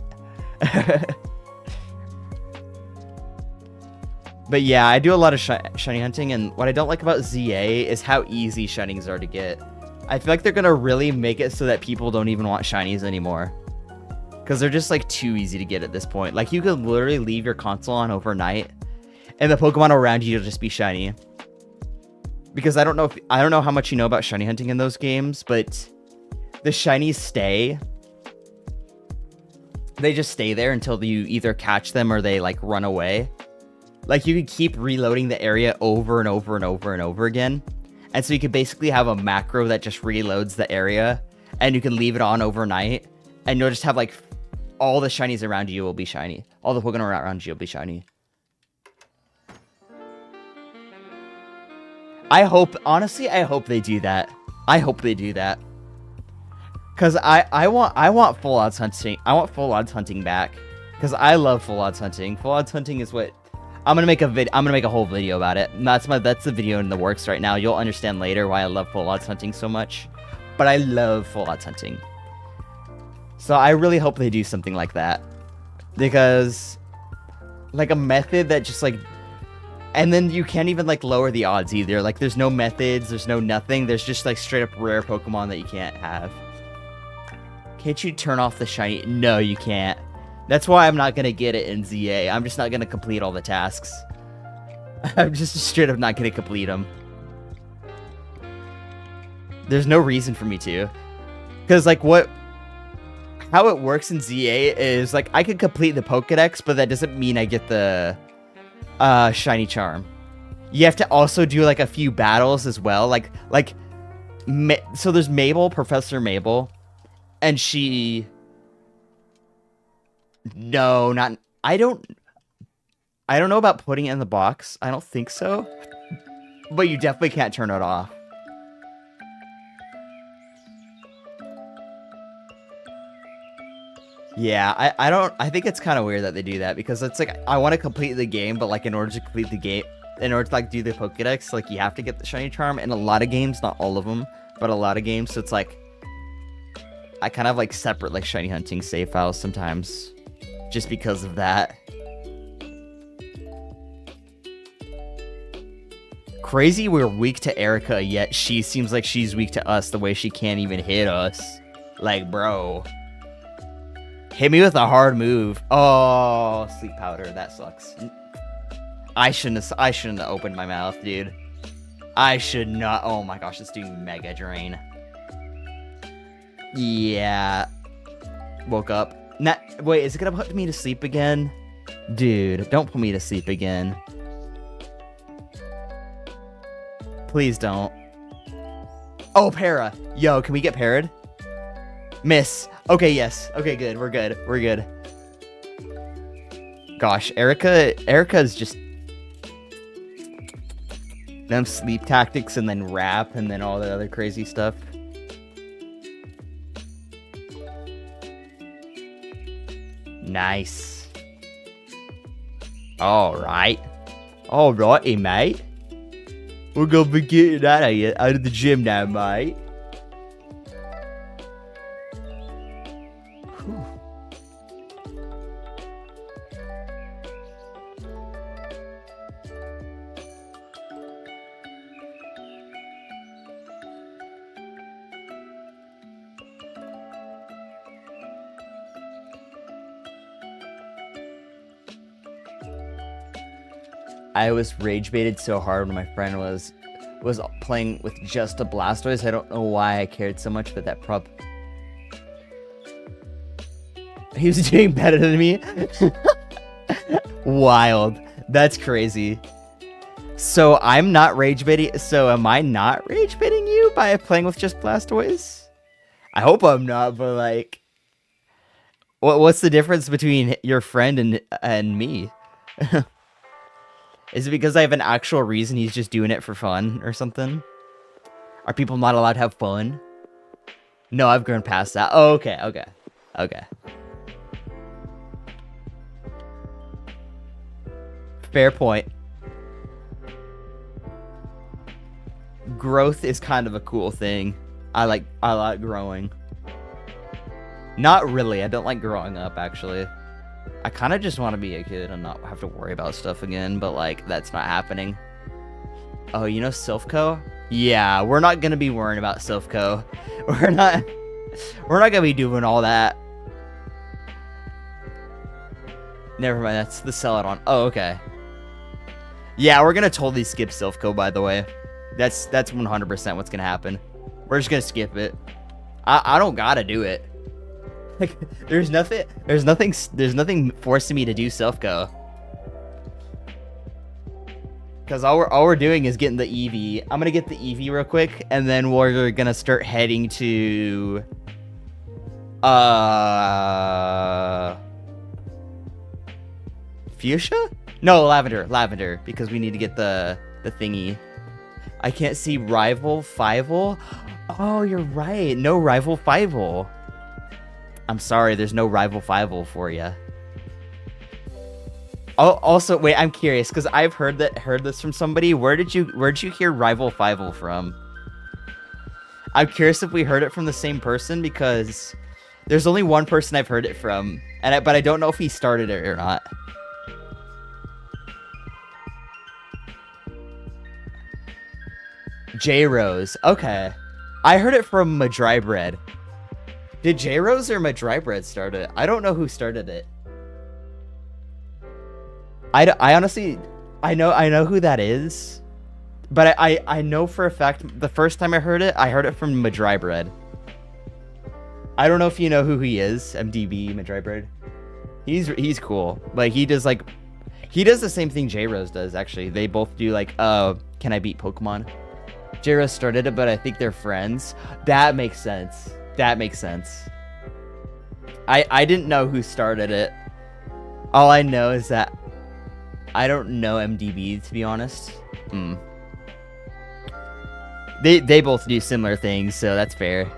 But yeah, I do a lot of shiny hunting, and what I don't like about ZA is how easy shinies are to get. I feel like they're gonna really make it so that people don't even want shinies anymore. Because they're just like too easy to get at this point. Like you could literally leave your console on overnight and the Pokemon around you will just be shiny. Because I don't know how much you know about shiny hunting in those games, but the shinies stay. They just stay there until you either catch them or they like run away. Like you could keep reloading the area over and over and over and over again. And so you could basically have a macro that just reloads the area, and you can leave it on overnight, and you'll just have like all the shinies around you will be shiny. All the Pokemon around you will be shiny. Honestly, I hope they do that. I hope they do that. Cause I want full odds hunting. I want full odds hunting back. Cause I love full odds hunting. Full odds hunting is what I'm gonna make a whole video about it. That's the video in the works right now. You'll understand later why I love full odds hunting so much. But I love full odds hunting. So I really hope they do something like that. Because like a method that just like, and then you can't even like lower the odds either. Like there's no methods, there's no nothing. There's just like straight up rare Pokemon that you can't have. Can't you turn off the shiny? No, you can't. That's why I'm not going to get it in ZA. I'm just not going to complete all the tasks. I'm just straight up not going to complete them. There's no reason for me to. Because, like, how it works in ZA is, like, I could complete the Pokedex, but that doesn't mean I get the shiny charm. You have to also do, like, a few battles as well. So there's Mabel, Professor Mabel, and she... No, not... I don't know about putting it in the box. I don't think so. But you definitely can't turn it off. Yeah, I think it's kind of weird that they do that, because it's like, I want to complete the game, but like in order to complete the game, in order to like do the Pokedex, like you have to get the shiny charm in a lot of games, not all of them, but a lot of games. So it's like, I kind of like separate like shiny hunting save files sometimes. Just because of that. Crazy we're weak to Erica, yet she seems like she's weak to us the way she can't even hit us. Like, bro. Hit me with a hard move. Oh, sleep powder. That sucks. I shouldn't have opened my mouth, dude. I should not. Oh my gosh, it's doing Mega Drain. Yeah. Woke up. Wait, is it gonna put me to sleep again? Dude, don't put me to sleep again. Please don't. Oh, para. Yo, can we get parried? Miss. Okay, yes. Okay, good. We're good. We're good. Gosh, Erica's just... them sleep tactics and then rap and then all the other crazy stuff. Nice. Alright. Alrighty, mate. We're gonna be getting out of the gym now, mate. Whew. I was rage baited so hard when my friend was playing with just a Blastoise. I don't know why I cared so much, but that he was doing better than me. Wild. That's crazy. So I'm not rage baiting. So am I not rage baiting you by playing with just Blastoise? I hope I'm not, but like, what's the difference between your friend and me? Is it because I have an actual reason he's just doing it for fun or something? Are people not allowed to have fun? No, I've grown past that. Oh, okay, okay, okay. Fair point. Growth is kind of a cool thing. I like growing. Not really. I don't like growing up, actually. I kind of just want to be a kid and not have to worry about stuff again, but like that's not happening. Oh, you know Silphco? Yeah, we're not gonna be worrying about Silphco. We're not gonna be doing all that. Never mind, that's the Celadon. Oh, okay. Yeah, we're gonna totally skip Silphco, by the way. That's 100% what's gonna happen. We're just gonna skip it. I don't gotta do it. Like, there's nothing forcing me to do Silphco. Because all we're doing is getting the Eevee. I'm gonna get the Eevee real quick, and then we're gonna start heading to Fuchsia? No, Lavender, because we need to get the thingy. I can't see Rival Fivel. Oh, you're right. No Rival Fivel. I'm sorry, there's no Rival Fivel for you. Oh, also, wait, I'm curious because I've heard this from somebody. Where'd you hear Rival Fivel from? I'm curious if we heard it from the same person because there's only one person I've heard it from, but I don't know if he started it or not. J-Rose. Okay. I heard it from Madrybread. Did J-Rose or Madrybread start it? I don't know who started it. I honestly... I know who that is. But I know for a fact, the first time I heard it from Madrybread. I don't know if you know who he is, MDB, Madrybread. He's cool. Like, he does the same thing J-Rose does, actually. They both do, like, can I beat Pokemon? J-Rose started it, but I think they're friends. That makes sense. That makes sense. I didn't know who started it. All I know is that I don't know MDB, to be honest. They both do similar things, so that's fair.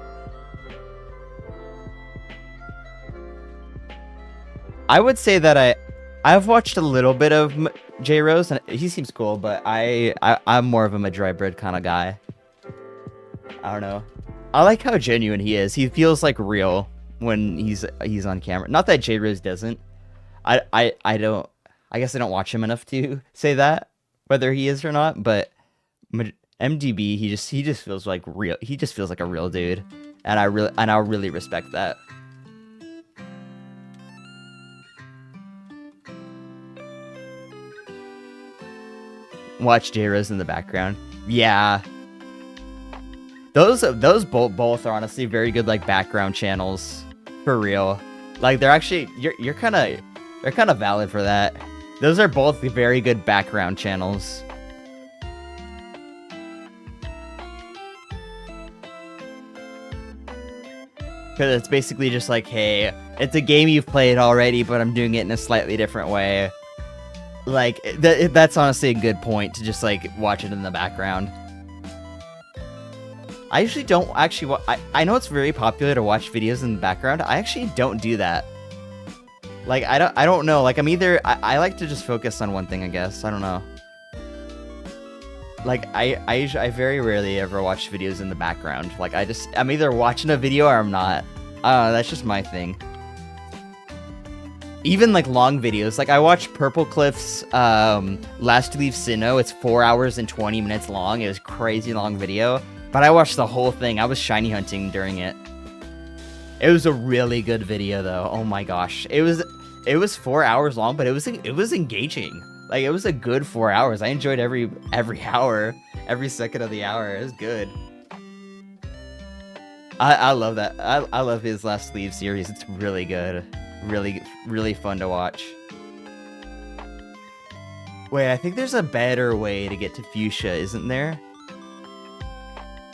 I would say that I've watched a little bit of J-Rose, and he seems cool, but I'm more of a Madrybread kind of guy. I don't know. I like how genuine he is. He feels like real when he's on camera. Not that J-Rose doesn't. I guess I don't watch him enough to say that, whether he is or not, but MDB, he just feels like real. He just feels like a real dude, and I really respect that. Watch J-Rose in the background. Yeah. Those both are honestly very good like background channels. For real. Like they're actually they're kind of valid for that. Those are both very good background channels. Because it's basically just like, hey, it's a game you've played already, but I'm doing it in a slightly different way. Like, that's honestly a good point to just, like, watch it in the background. I usually don't actually... I know it's very popular to watch videos in the background. I actually don't do that. Like, I don't know. Like, I'm either... I like to just focus on one thing, I guess. I don't know. Like, I very rarely ever watch videos in the background. Like, I'm either watching a video or I'm not. That's just my thing. Even, like, long videos. Like, I watched Purple Cliff's, Last to Leave Sinnoh. It's 4 hours and 20 minutes long. It was a crazy long video. But I watched the whole thing. I was shiny hunting during it. It was a really good video, though. Oh my gosh. It was 4 hours long, but it was engaging. Like, it was a good 4 hours. I enjoyed every hour, every second of the hour. It was good. I love that. I love his Last Leave series. It's really good. Really, really fun to watch. Wait, I think there's a better way to get to Fuchsia, isn't there?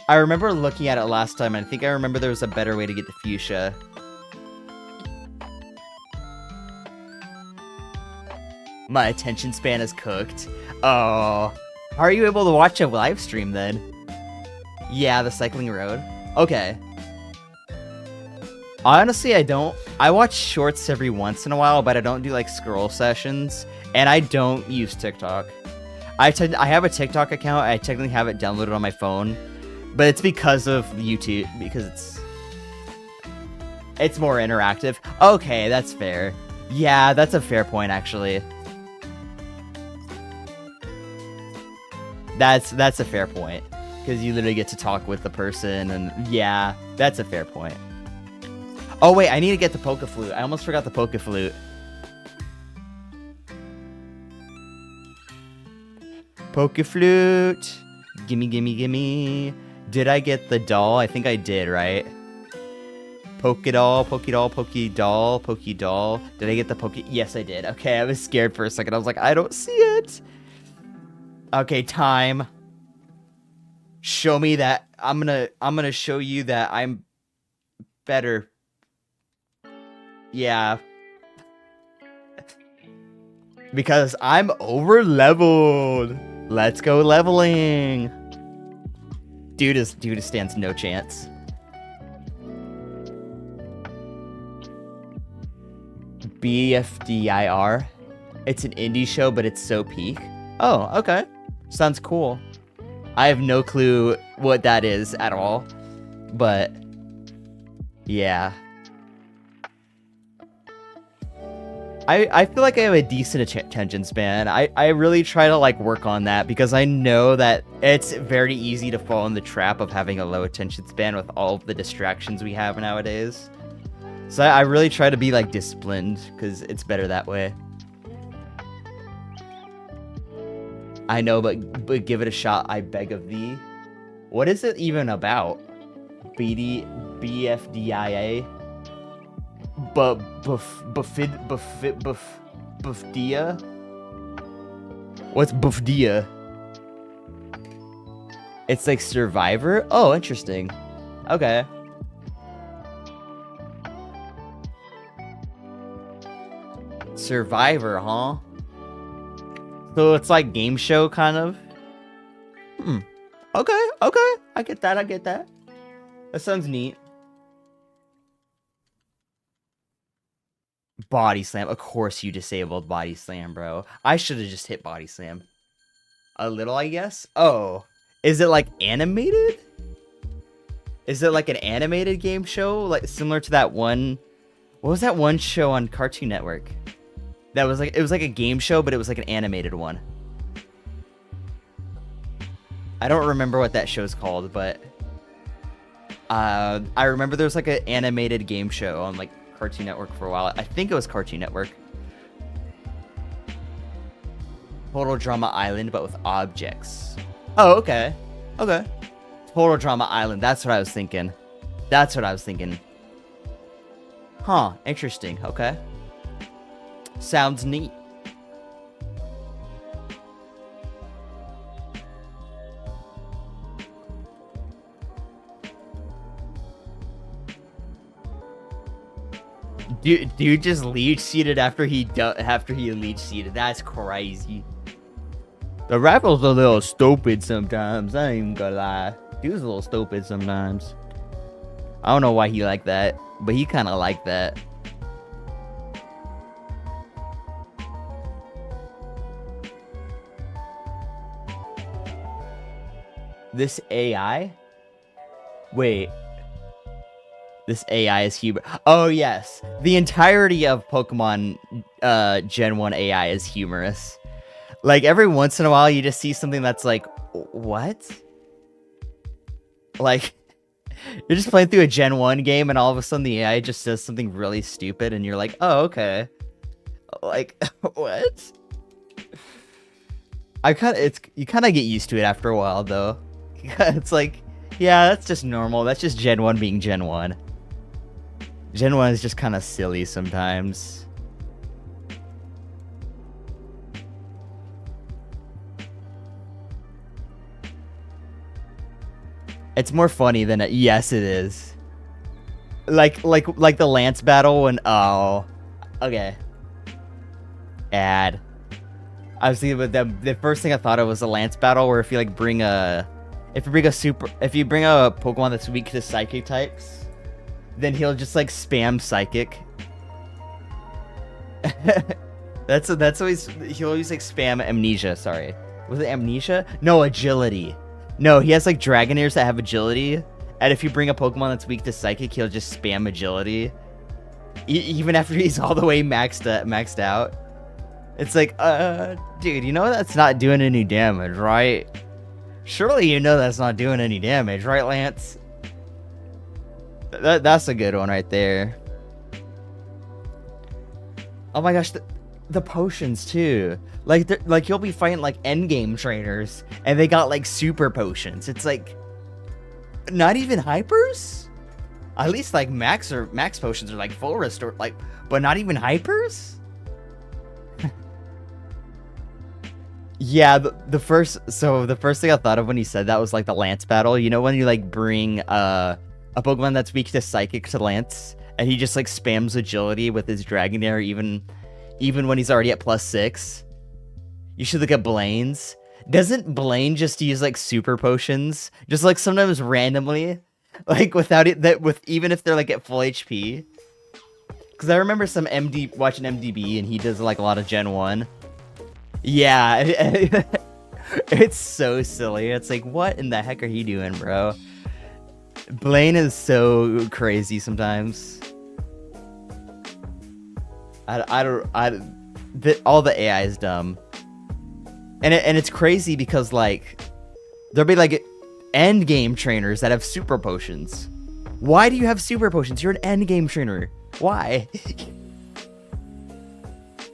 I remember looking at it last time, and I think I remember there was a better way to get to Fuchsia. My attention span is cooked. Oh. How are you able to watch a live stream then? Yeah, the cycling road. Okay. Honestly, I don't. I watch shorts every once in a while, but I don't do like scroll sessions. And I don't use TikTok. I have a TikTok account. I technically have it downloaded on my phone. But it's because of YouTube. Because it's more interactive. Okay, that's fair. Yeah, that's a fair point, actually. That's a fair point. Because you literally get to talk with the person, and yeah, that's a fair point. Oh wait, I need to get the Poke Flute. I almost forgot the Poke Flute. Poke Flute. Gimme, gimme, gimme. Did I get the doll? I think I did, right? Pokedoll, Pokedoll, Pokedoll, Pokedoll. Did I get the Poke? Yes, I did. Okay, I was scared for a second. I was like, I don't see it. Okay, time. Show me that. I'm gonna show you that I'm better. Yeah. Because I'm over leveled. Let's go leveling. Dude stands no chance. BFDIR. It's an indie show, but it's so peak. Oh, okay. Sounds cool. I have no clue what that is at all. But yeah. I feel like I have a decent attention span. I really try to like work on that because I know that it's very easy to fall in the trap of having a low attention span with all of the distractions we have nowadays. So I really try to be like disciplined because it's better that way. I know, but give it a shot, I beg of thee. What is it even about? BFDIA? Buffdia? What's Buffdia? It's like Survivor? Oh, interesting. Okay. Survivor, huh? So it's like game show kind of? Okay. I get that. That sounds neat. Body slam. Of course you disabled body slam, bro. I should have just hit body slam. A little, I guess? Oh. Is it like animated? Is it like an animated game show? Like similar to that one... What was that one show on Cartoon Network? That was like... It was like a game show, but it was like an animated one. I don't remember what that show's called, but I remember there was like an animated game show on like Cartoon Network for a while. I think it was Cartoon Network. Total Drama Island, but with objects. Oh, okay. Okay. Total Drama Island. That's what I was thinking. That's what I was thinking. Huh. Interesting. Okay. Sounds neat. Dude just leech seeded after he leech seeded. That's crazy. The rifle's a little stupid sometimes. I ain't even gonna lie. Dude's a little stupid sometimes. I don't know why he like that, but he kind of like that. This AI? Wait. This AI is human. Oh, yes. The entirety of Pokemon Gen 1 AI is humorous. Like, every once in a while, you just see something that's like, what? Like, you're just playing through a Gen 1 game, and all of a sudden the AI just says something really stupid, and you're like, oh, okay. Like, what? You kind of get used to it after a while, though. It's like, yeah, that's just normal. That's just Gen 1 being Gen 1. Gen 1 is just kind of silly sometimes. It's more funny than it. Yes, it is. Like the Lance battle when okay. Ad. I was thinking about the first thing I thought of was the Lance battle where if you bring a Pokemon that's weak to Psychic types, then he'll just like spam Psychic. That's always he'll always like spam Amnesia. Sorry, was it Amnesia? No, Agility. No, he has like Dragonairs that have Agility, and if you bring a Pokemon that's weak to Psychic, he'll just spam Agility, even after he's all the way maxed out. It's like, dude, you know that's not doing any damage, right? Surely you know that's not doing any damage, right, Lance? That's a good one right there. Oh my gosh, the potions too. Like you'll be fighting like endgame trainers, and they got like super potions. It's like not even hypers. At least like max potions are like full restore, like, but not even hypers. Yeah, the first thing I thought of when he said that was like the Lance battle. You know when you like bring a Pokemon that's weak to Psychic to Lance, and he just like spams Agility with his Dragonair even when he's already at +6. You should look at Blaine's. Doesn't Blaine just use like super potions, just like sometimes randomly, like without it even if they're like at full HP? Because I remember watching MDB, and he does like a lot of Gen 1. Yeah, it's so silly. It's like, what in the heck are you doing, bro? Blaine is so crazy sometimes. All the AI is dumb, and it's crazy because like there'll be like end game trainers that have super potions. Why do you have super potions? You're an end game trainer. Why?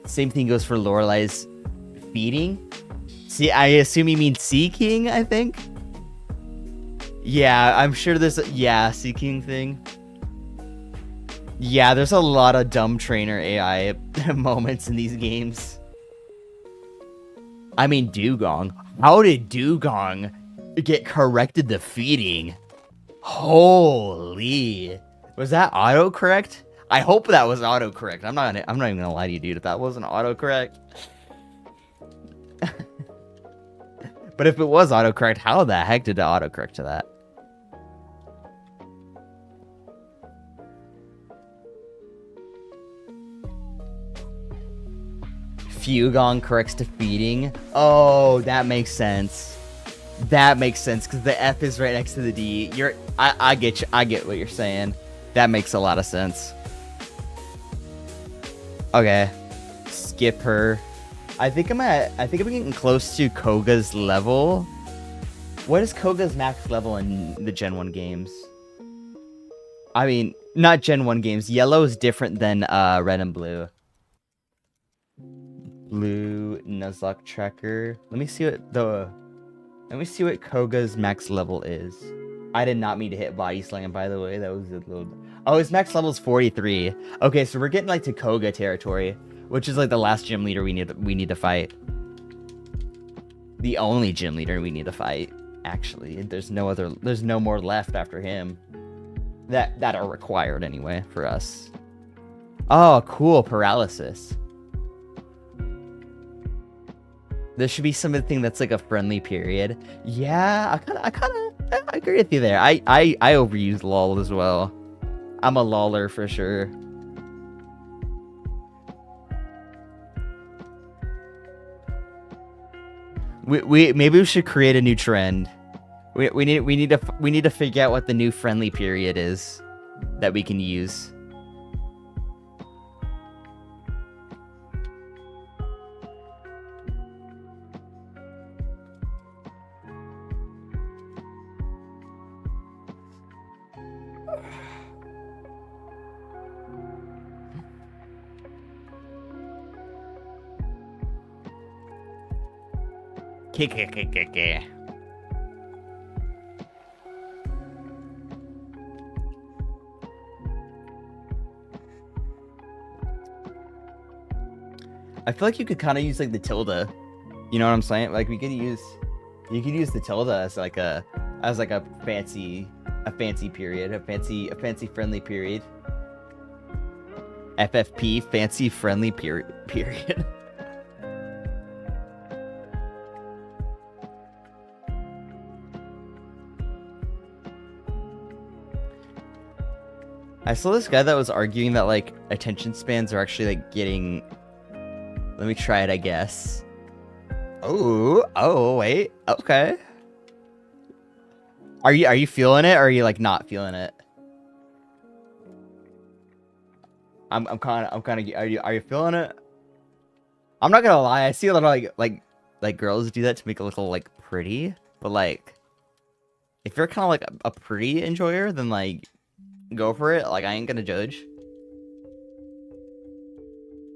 Same thing goes for Lorelai's feeding. See, I assume you mean seeking, I think. Yeah, I'm sure there's a seeking thing. Yeah, there's a lot of dumb trainer AI moments in these games. I mean, Dugong. How did Dugong get corrected to feeding? Holy. Was that autocorrect? I hope that was autocorrect. I'm not even gonna lie to you, dude. If that wasn't autocorrect. But if it was autocorrect, how the heck did it autocorrect to that? Fugong corrects to feeding. Oh, that makes sense. That makes sense because the F is right next to the D. I get you. I get what you're saying. That makes a lot of sense. Okay, skip her. I think I'm getting close to Koga's level. What is Koga's max level in the Gen 1 games? I mean, not Gen 1 games. Yellow is different than red and blue. Blue Nuzlocke tracker. Let me see what Koga's max level is. I did not mean to hit body slam, by the way. That was a little. Oh, his max level is 43. Okay, so we're getting like to Koga territory, which is like the last gym leader we need to fight. The only gym leader we need to fight. Actually, there's no more left after him. That are required anyway for us. Oh, cool, paralysis. There should be something that's like a friendly period. Yeah, I agree with you there. I overuse lol as well. I'm a loller for sure. Maybe we should create a new trend. We need to figure out what the new friendly period is that we can use. I feel like you could kind of use like the tilde. You know what I'm saying? Like you could use the tilde as like a fancy period, a fancy friendly period. FFP, fancy friendly period. I saw this guy that was arguing that like attention spans are actually like getting. Let me try it, I guess. Oh, wait. Okay. Are you feeling it, or are you like not feeling it? I'm kind of. Are you feeling it? I'm not gonna lie. I see a lot of like girls do that to make it look like pretty, but like, if you're kind of like a pretty enjoyer, then like, go for it. Like, I ain't gonna judge.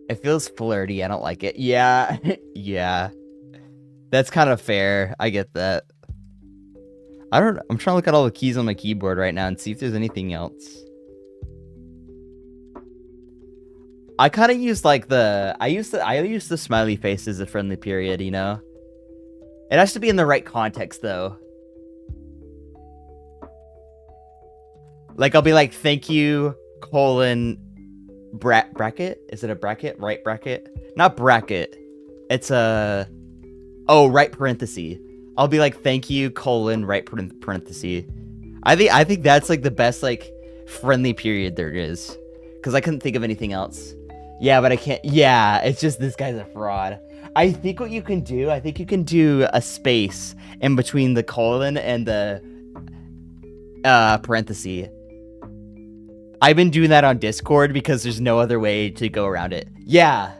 It feels flirty. I don't like it. Yeah. Yeah. That's kind of fair. I get that. I'm trying to look at all the keys on my keyboard right now and see if there's anything else. I kind of use like I use the smiley face as a friendly period, you know? It has to be in the right context though. Like I'll be like, thank you, colon, bracket? Is it a bracket? Right bracket? Not bracket. It's a... Oh, right parenthesis. I'll be like, thank you, colon, right parenthesis. I think that's like the best like friendly period there is. Because I couldn't think of anything else. Yeah, but I can't... Yeah, it's just this guy's a fraud. I think what you can do... I think you can do a space in between the colon and the parenthesis. I've been doing that on Discord because there's no other way to go around it. Yeah.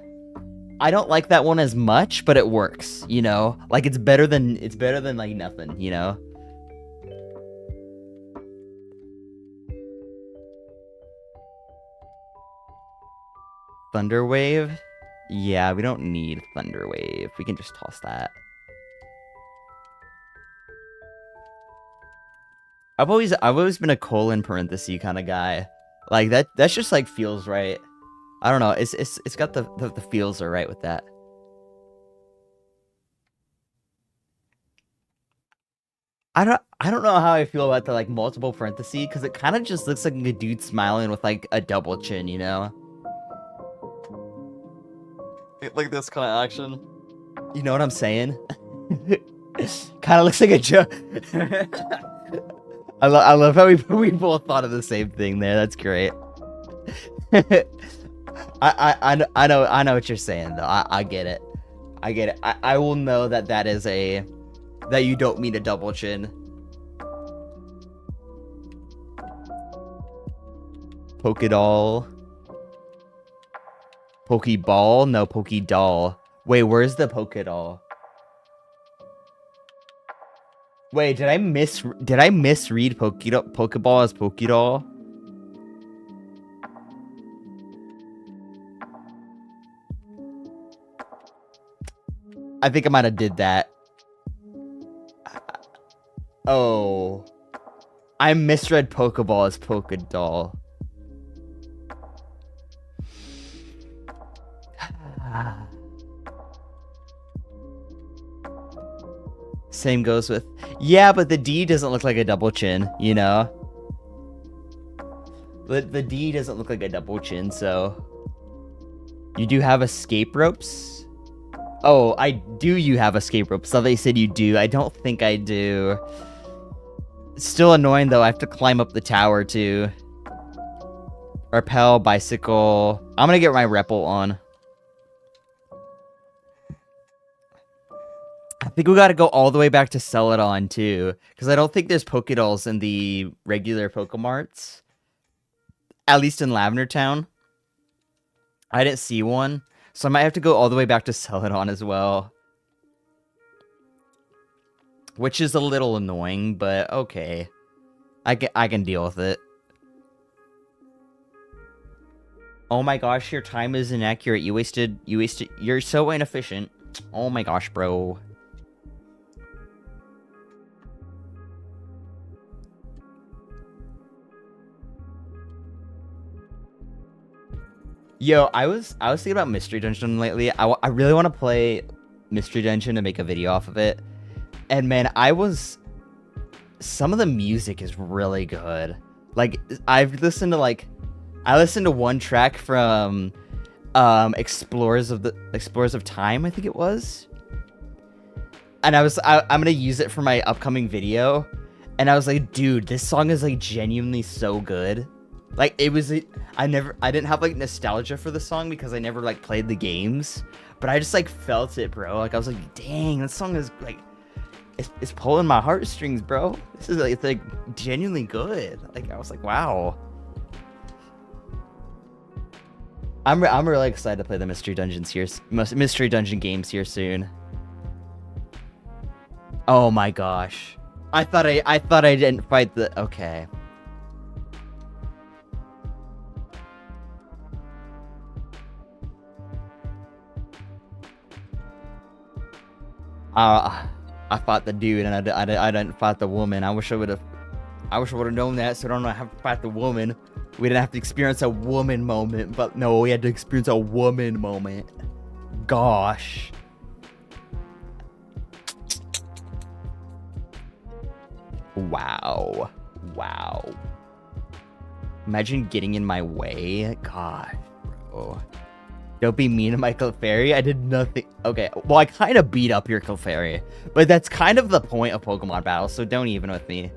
I don't like that one as much, but it works, you know? Like it's better than like nothing, you know? Thunderwave? Yeah, we don't need Thunderwave. We can just toss that. I've always been a colon parenthesis kind of guy. Like that's just like feels right. I don't know. It's got the feels are right with that. I don't know how I feel about the like multiple parentheses because it kind of just looks like a dude smiling with like a double chin, you know? Like this kind of action. You know what I'm saying? Kind of looks like a joke. I love how we both thought of the same thing there. That's great. I know what you're saying though. I get it. I get it. I will know that is that you don't mean a double chin. Pokedoll. Pokeball? No, Pokedoll. Wait, where's the Pokedoll? Wait, did I misread Pokeball as Pokédoll? I think I might have did that. Oh. I misread Pokeball as Pokédoll. Same goes with... Yeah, but the D doesn't look like a double chin, you know? The D doesn't look like a double chin, so... You do have escape ropes? Oh, you have escape ropes. So they said you do. I don't think I do. It's still annoying, though. I have to climb up the tower, too. Rappel, bicycle. I'm gonna get my Repel on. I think we gotta go all the way back to Celadon, too. Because I don't think there's Pokédolls in the regular Pokemarts. At least in Lavender Town. I didn't see one. So I might have to go all the way back to Celadon as well. Which is a little annoying, but okay. I can deal with it. Oh my gosh, your time is inaccurate. You wasted, you're so inefficient. Oh my gosh, bro. Yo, I was thinking about Mystery Dungeon lately. I really want to play Mystery Dungeon and make a video off of it. And man, some of the music is really good. Like, I listened to one track from Explorers of Time, I think it was. And I'm gonna use it for my upcoming video. And I was like, dude, this song is like genuinely so good. Like, I didn't have like nostalgia for the song because I never like played the games, but I just like felt it, bro. Like, I was like, dang, that song is like, it's pulling my heartstrings, bro. This is like, it's like genuinely good. Like, I was like, wow. I'm really excited to play the Mystery Dungeon games here soon. Oh my gosh. I thought I didn't fight the... Okay. I fought the dude and I didn't fight the woman. I wish I would have known that, so I don't have to fight the woman. We didn't have to experience a woman moment, but no, we had to experience a woman moment. Gosh. Wow. Wow. Imagine getting in my way. God, bro. Don't be mean to my Clefairy. I did nothing. Okay, well, I kind of beat up your Clefairy, but that's kind of the point of Pokemon battles, so don't even with me.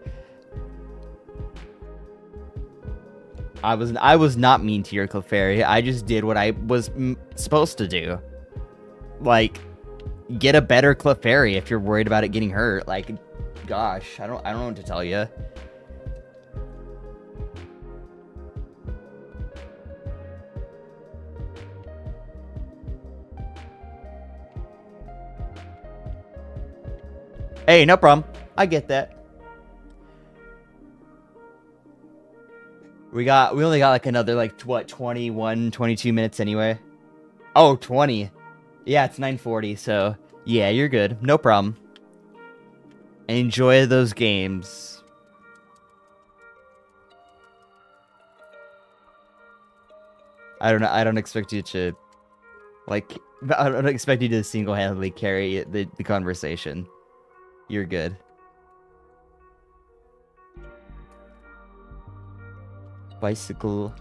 I was not mean to your Clefairy. I just did what I was supposed to do. Like, get a better Clefairy if you're worried about it getting hurt. Like, gosh, I don't know what to tell you. Hey, no problem. I get that. We only got like another like what, 21, 22 minutes anyway. Oh, 20. Yeah, it's 9:40, so yeah, you're good. No problem. Enjoy those games. I don't expect you to like I don't expect you to single-handedly carry the conversation. You're good. Bicycle.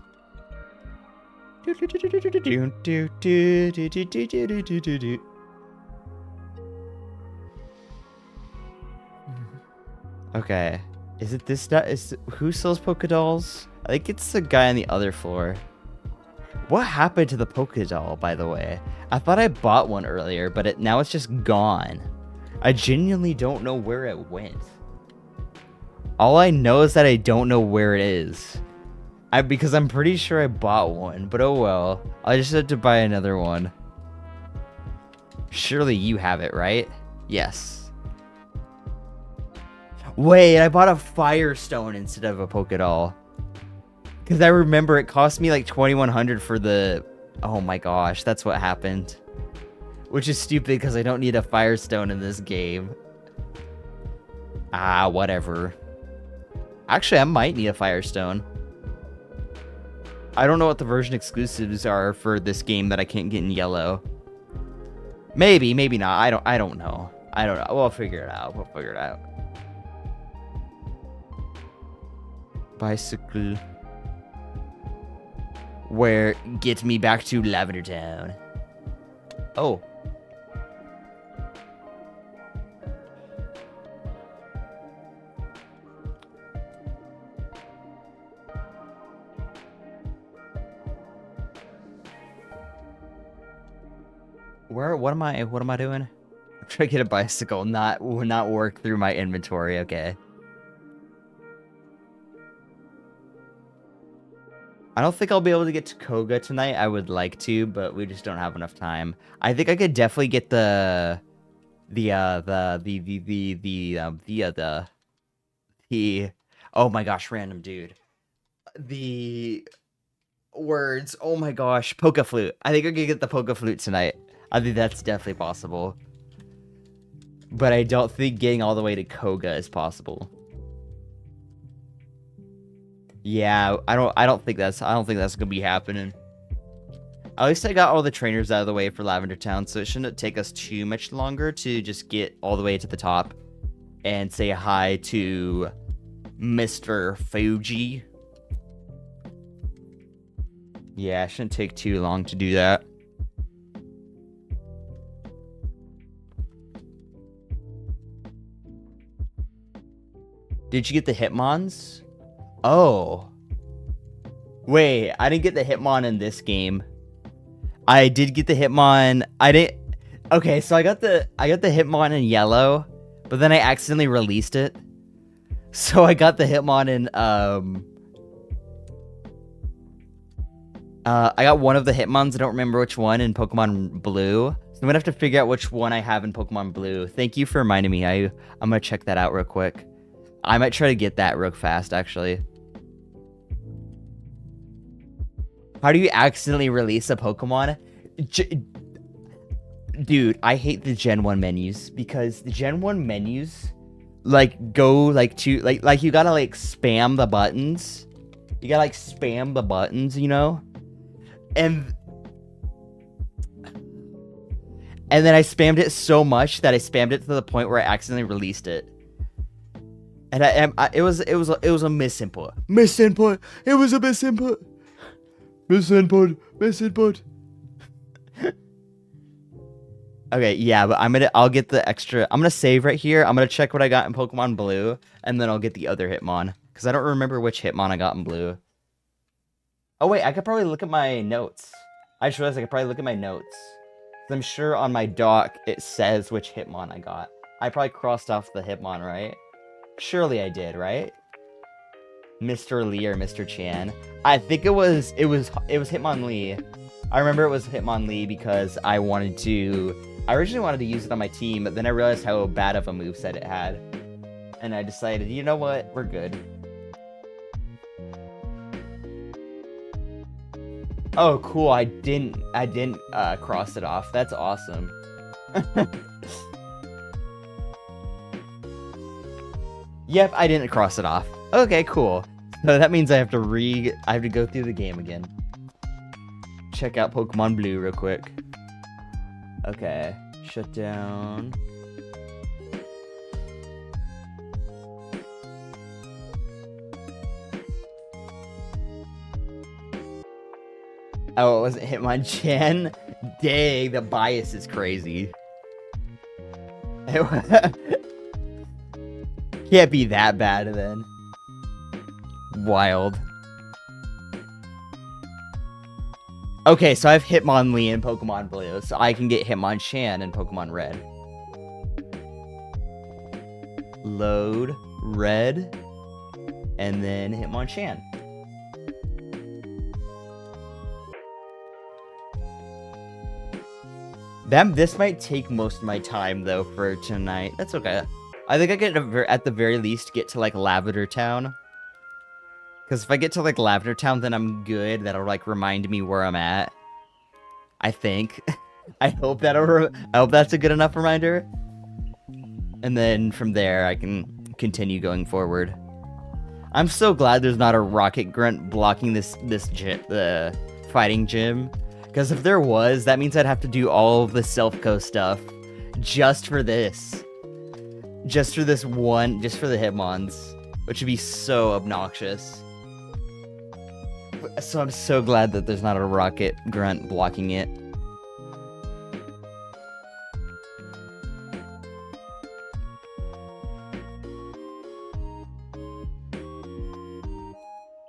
Okay. Is it this guy? Who sells Pokédolls? I think it's the guy on the other floor. What happened to the Pokédoll, by the way? I thought I bought one earlier, but now it's just gone. I genuinely don't know where it went. All I know is that I don't know where it is. Because I'm pretty sure I bought one, but oh well. I just had to buy another one. Surely you have it, right? Yes. Wait, I bought a Firestone instead of a Pokédoll. Because I remember it cost me like 2,100 for the... Oh my gosh, that's what happened. Which is stupid because I don't need a Firestone in this game. Ah, whatever. Actually, I might need a Firestone. I don't know what the version exclusives are for this game that I can't get in yellow. Maybe, maybe not. I don't know. I don't know. We'll figure it out. We'll figure it out. Bicycle. Where get me back to Lavender Town. Oh. What am I doing? I'm trying to get a bicycle, not work through my inventory, okay. I don't think I'll be able to get to Koga tonight. I would like to, but we just don't have enough time. I think I could definitely get the oh my gosh, random dude. The words, oh my gosh, Poke Flute. I think I could get the Poke Flute tonight. I think that's definitely possible. But I don't think getting all the way to Koga is possible. Yeah, I don't think that's gonna be happening. At least I got all the trainers out of the way for Lavender Town, so it shouldn't take us too much longer to just get all the way to the top and say hi to Mr. Fuji. Yeah, it shouldn't take too long to do that. Did you get the Hitmons? Oh. Wait, I didn't get the Hitmon in this game. I did get the Hitmon. I didn't. Okay, so I got the Hitmon in yellow, but then I accidentally released it. So I got the Hitmon in I got one of the Hitmons, I don't remember which one, in Pokemon Blue. So I'm gonna have to figure out which one I have in Pokemon Blue. Thank you for reminding me. I'm gonna check that out real quick. I might try to get that real fast, actually. How do you accidentally release a Pokemon? Dude, I hate the Gen 1 menus because the Gen 1 menus like go like to like you gotta like spam the buttons. You gotta like spam the buttons, you know? And then I spammed it so much that I spammed it to the point where I accidentally released it. And it was a misinput. Misinput. It was a misinput. Misinput. Misinput. Okay, yeah, but I'll get the extra. I'm gonna save right here. I'm gonna check what I got in Pokemon Blue, and then I'll get the other Hitmon. Because I don't remember which Hitmon I got in Blue. Oh wait, I could probably look at my notes. I just realized I could probably look at my notes. I'm sure on my doc it says which Hitmon I got. I probably crossed off the Hitmon, right? Surely I did, right? Mr. Lee or Mr. Chan. I think it was Hitmonlee. I remember it was Hitmonlee because I originally wanted to use it on my team, but then I realized how bad of a moveset it had. And I decided, you know what? We're good. Oh, cool. I didn't cross it off. That's awesome. Yep, I didn't cross it off. Okay, cool. So that means I have to go through the game again. Check out Pokemon Blue real quick. Okay, shut down. Oh, it wasn't Hitmonchan? Dang, the bias is crazy. Can't be that bad then. Wild. Okay, so I have Hitmonlee in Pokemon Blue, so I can get Hitmonchan in Pokemon Red. Load Red, and then Hitmonchan. This might take most of my time though for tonight. That's okay. I think I get at the very least get to like Lavender Town. Because if I get to like Lavender Town, then I'm good. That'll like remind me where I'm at. I think. I hope that's a good enough reminder. And then from there, I can continue going forward. I'm so glad there's not a rocket grunt blocking the fighting gym. Because if there was, that means I'd have to do all of the self-co stuff just for this. Just for this one, just for the Hitmons. Which would be so obnoxious. So I'm so glad that there's not a rocket grunt blocking it.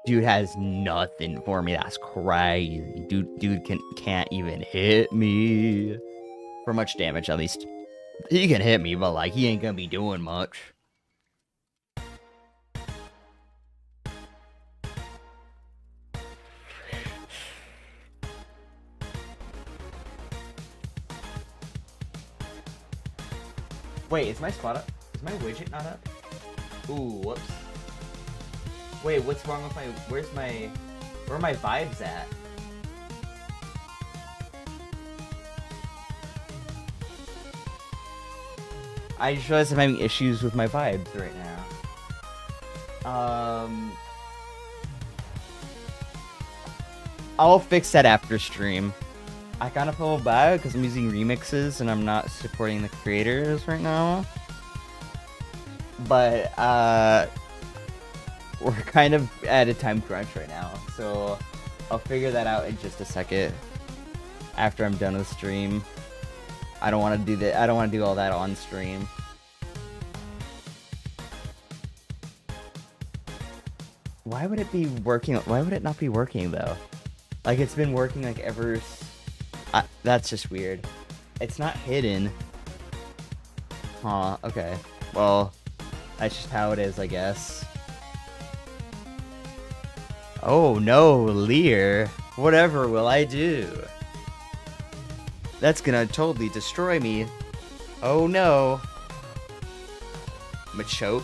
Dude has nothing for me. That's crazy. Dude can't even hit me. For much damage, at least. He can hit me, but like he ain't gonna be doing much. Wait, is my spot up? Is my widget not up? Ooh, whoops. Wait, what's wrong with my... where are my vibes at? I just realized I'm having issues with my vibes right now. I'll fix that after stream. I kind of feel bad because I'm using remixes and I'm not supporting the creators right now. But, we're kind of at a time crunch right now, so I'll figure that out in just a second after I'm done with stream. I don't want to do that. I don't want to do all that on stream. Why would it be working? Why would it not be working though? Like it's been working like ever. That's just weird. It's not hidden. Huh? Okay. Well, that's just how it is, I guess. Oh no, Lear. Whatever will I do? That's gonna totally destroy me. Oh no. Machoke.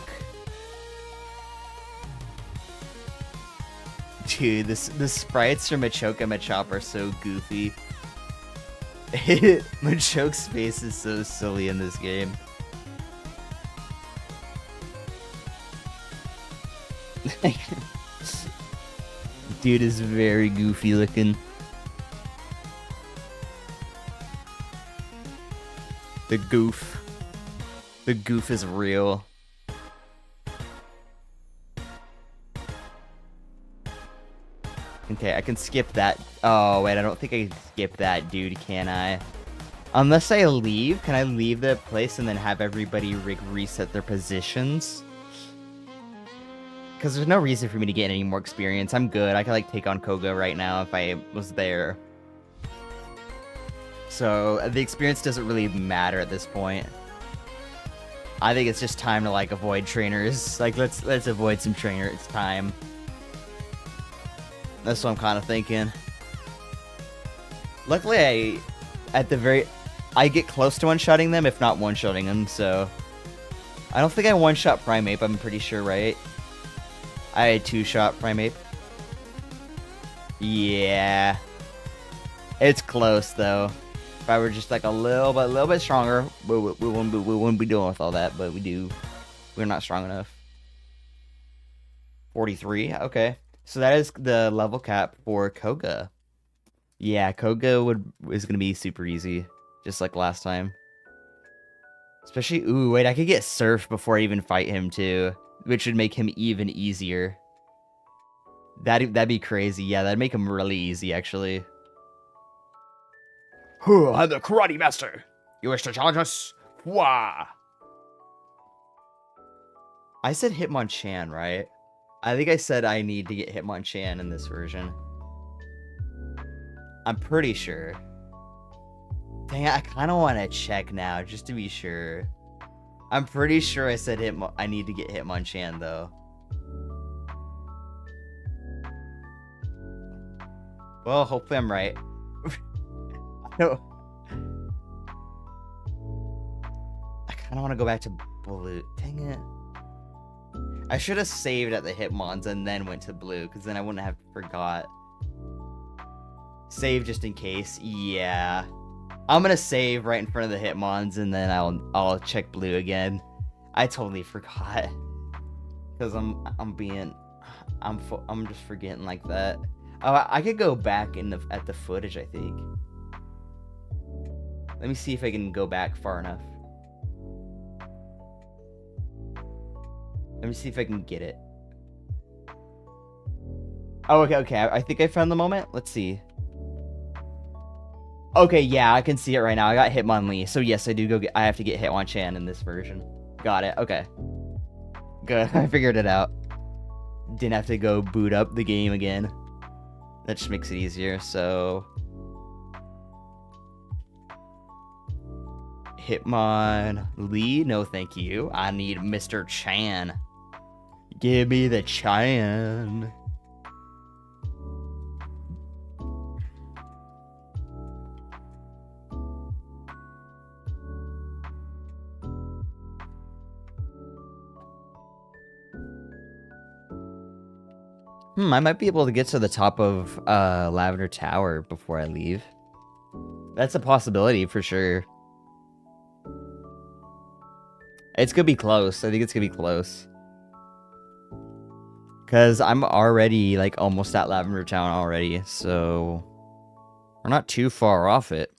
Dude, the sprites for Machoke and Machop are so goofy. Machoke's face is so silly in this game. Dude is very goofy looking. The goof. The goof is real. Okay, I can skip that. Oh, wait, I don't think I can skip that, dude, can I? Unless I leave, can I leave the place and then have everybody reset their positions? Because there's no reason for me to get any more experience. I'm good. I could, like, take on Koga right now if I was there. So, the experience doesn't really matter at this point. I think it's just time to, like, avoid trainers. Like, let's avoid some trainers. It's time. That's what I'm kind of thinking. Luckily, I get close to one-shotting them, if not one-shotting them, so... I don't think I one-shot Primeape, I'm pretty sure, right? I had two-shot Primeape. Yeah. It's close, though. If I were just, like, a little bit stronger, we wouldn't be doing with all that, but we do. We're not strong enough. 43? Okay. So that is the level cap for Koga. Yeah, Koga is gonna be super easy, just like last time. Especially, ooh, wait, I could get Surf before I even fight him too, which would make him even easier. That'd be crazy. Yeah, that'd make him really easy, actually. I'm the Karate Master. You wish to challenge us? Wah! I said Hitmonchan, right? I think I said I need to get Hitmonchan in this version. I'm pretty sure. Dang it, I kind of want to check now, just to be sure. I'm pretty sure I said I need to get Hitmonchan, though. Well, hopefully I'm right. I kind of want to go back to blue. Dang it. I should have saved at the Hitmons and then went to blue, because then I wouldn't have forgot. Save just in case. Yeah. I'm gonna save right in front of the Hitmons, and then I'll check blue again. I totally forgot. Because I'm just forgetting like that. Oh, I could go back at the footage, I think. Let me see if I can go back far enough. Let me see if I can get it. Oh, okay. I think I found the moment. Let's see. Okay, yeah, I can see it right now. I got Hitmonlee. So yes, I have to get Hitmonchan in this version. Got it. Okay. Good. I figured it out. Didn't have to go boot up the game again. That just makes it easier. So Hitmonlee, no thank you. I need Mr. Chan. Give me the Chan. I might be able to get to the top of Lavender Tower before I leave. That's a possibility for sure. It's gonna be close. I think it's gonna be close. Because I'm already, like, almost at Lavender Town already, so we're not too far off it.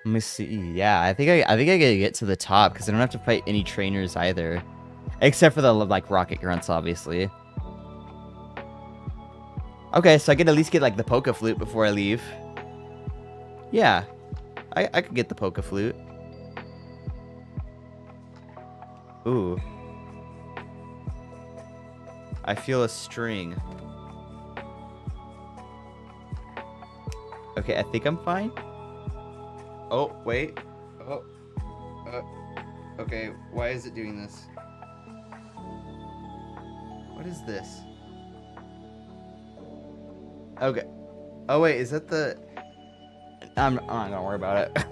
Let me see. Yeah, I think I gotta get to the top because I don't have to fight any trainers either, except for the like rocket grunts, obviously. Okay, so I can at least get like the Poké Flute before I leave. Yeah, I could get the Poké Flute. Ooh, I feel a string. Okay, I think I'm fine. Oh, wait. Oh. Okay, why is it doing this? What is this? Okay. Oh, wait, is that the... I'm not gonna worry about it.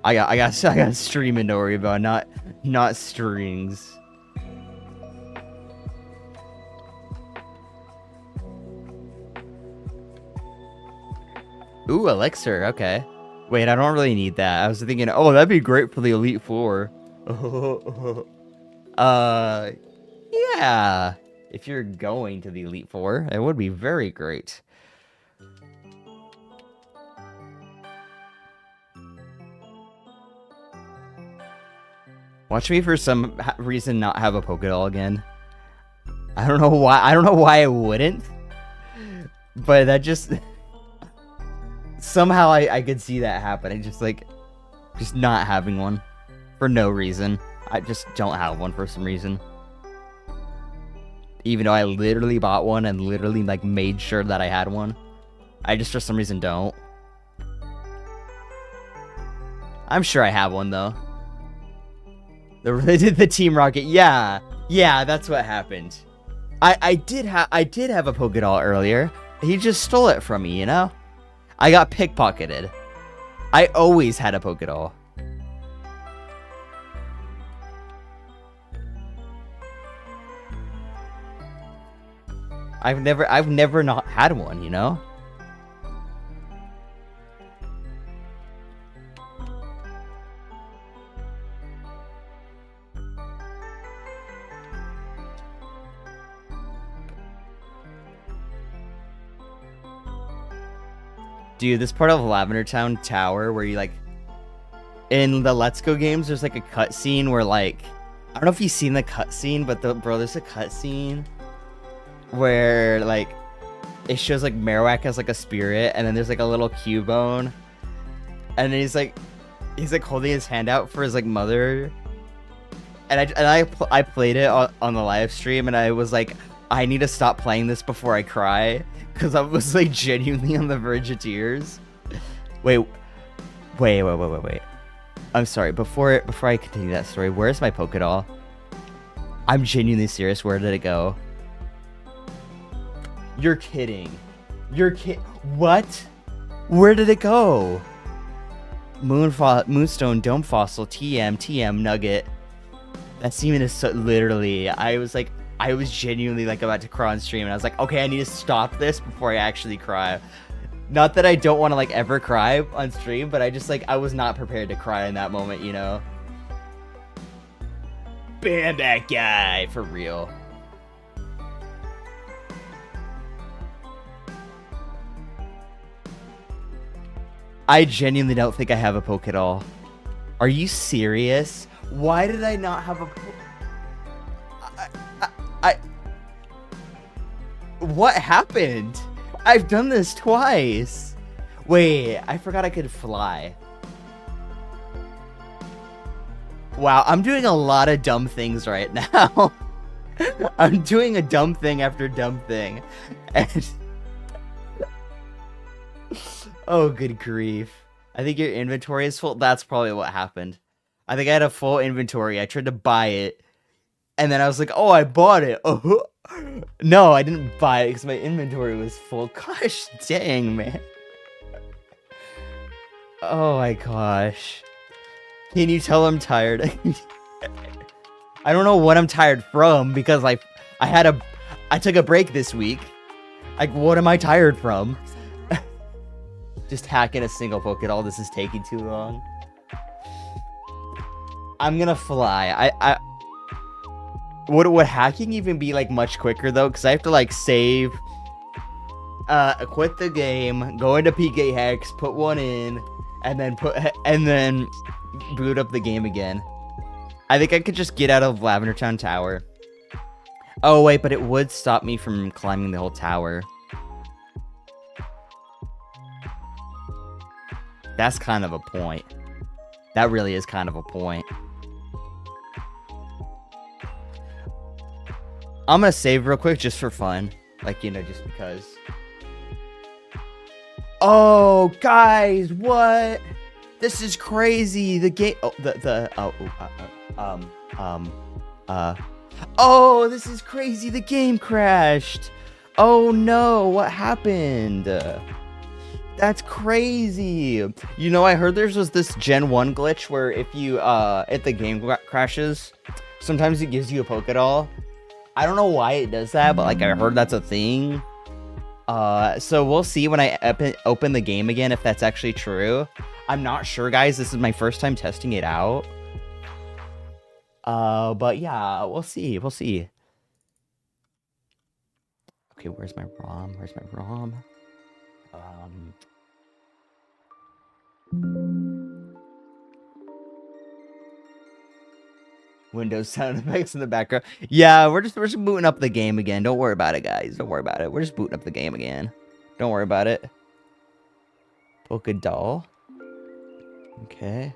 I got streaming to worry about, not strings. Ooh, Elixir, okay. Wait, I don't really need that. I was thinking, oh, that'd be great for the Elite Four. Yeah. If you're going to the Elite Four, it would be very great. Watch me for some reason not have a Pokédoll again. I don't know why. I don't know why I wouldn't. But that just... Somehow I could see that happening, just not having one for no reason. I just don't have one for some reason. Even though I literally bought one and literally like made sure that I had one. I just for some reason don't. I'm sure I have one though. The Team Rocket, yeah, that's what happened. I did have a Pokédoll earlier. He just stole it from me, you know? I got pickpocketed. I always had a Pokédoll. I've never not had one, you know? Dude, this part of Lavender Town Tower where you like in the Let's Go games, there's like a cutscene where like I don't know if you've seen the cutscene, but there's a cutscene where like it shows like Marowak as like a spirit, and then there's like a little Cubone, and then he's like holding his hand out for his like mother, and I played it on the live stream, and I was like, I need to stop playing this before I cry. Because I was, like, genuinely on the verge of tears. Wait. I'm sorry. Before I continue that story, where's my Pokédoll? I'm genuinely serious. Where did it go? You're kidding. Your kid. What? Where did it go? Moonstone Dome Fossil TM Nugget. That semen is so literally. I was genuinely like about to cry on stream, and I was like, okay, I need to stop this before I actually cry. Not that I don't want to like ever cry on stream, but I just like I was not prepared to cry in that moment, you know. Ban that guy for real. I genuinely don't think I have a poke at all. Are you serious? Why did I not have a poke? What happened? I've done this twice. Wait, I forgot I could fly. Wow, I'm doing a lot of dumb things right now. I'm doing a dumb thing after dumb thing. And oh, good grief. I think your inventory is full. That's probably what happened. I think I had a full inventory. I tried to buy it. And then I was like, oh, I bought it. Oh. No, I didn't buy it because my inventory was full. Gosh dang, man. Oh my gosh. Can you tell I'm tired? I don't know what I'm tired from because I took a break this week. Like, what am I tired from? Just hacking a single Pokeball. This is taking too long. I'm gonna fly. Would hacking even be like much quicker though? Because I have to like save, quit the game, go into PK Hex, put one in, and then boot up the game again. I think I could just get out of Lavender Town Tower. Oh wait, but it would stop me from climbing the whole tower. That's kind of a point. That really is kind of a point. I'm gonna save real quick just for fun. Like, you know, just because. Oh, guys, what? This is crazy. The game. Oh, this is crazy. The game crashed. Oh no, what happened? That's crazy. You know, I heard there's this Gen 1 glitch where if the game crashes, sometimes it gives you a Pokédoll. I don't know why it does that, but like I heard that's a thing. So we'll see when I open the game again if that's actually true. I'm not sure, guys. This is my first time testing it out. But yeah, we'll see. We'll see. Okay, where's my ROM? Where's my ROM? Windows sound effects in the background. Yeah, we're just booting up the game again. Don't worry about it, guys. Don't worry about it. We're just booting up the game again. Don't worry about it. Pokédoll. Okay.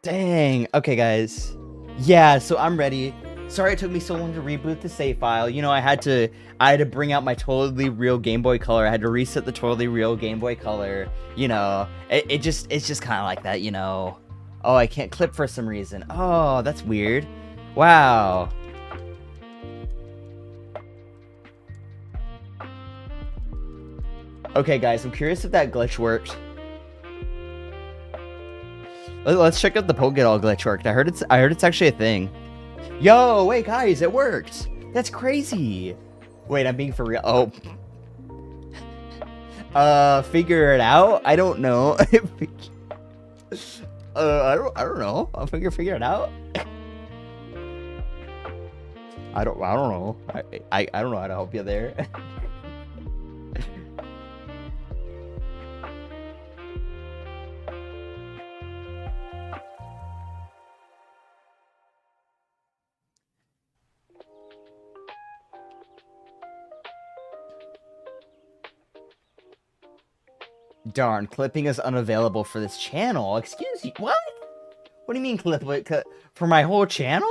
Dang. Okay, guys. Yeah, so I'm ready. Sorry it took me so long to reboot the save file. You know, I had to bring out my totally real Game Boy Color. I had to reset the totally real Game Boy Color. You know, it's just kind of like that, you know. Oh, I can't clip for some reason. Oh, that's weird. Wow. Okay, guys, I'm curious if that glitch worked. Let's check out the Pokédoll glitch worked. I heard it's actually a thing. Yo, wait, guys, it worked. That's crazy. Wait, I'm being for real. Oh. Figure it out. I don't know. I don't know. I'll figure it out. I don't know. I don't know how to help you there. Darn, clipping is unavailable for this channel. Excuse you, what? What do you mean clip for my whole channel?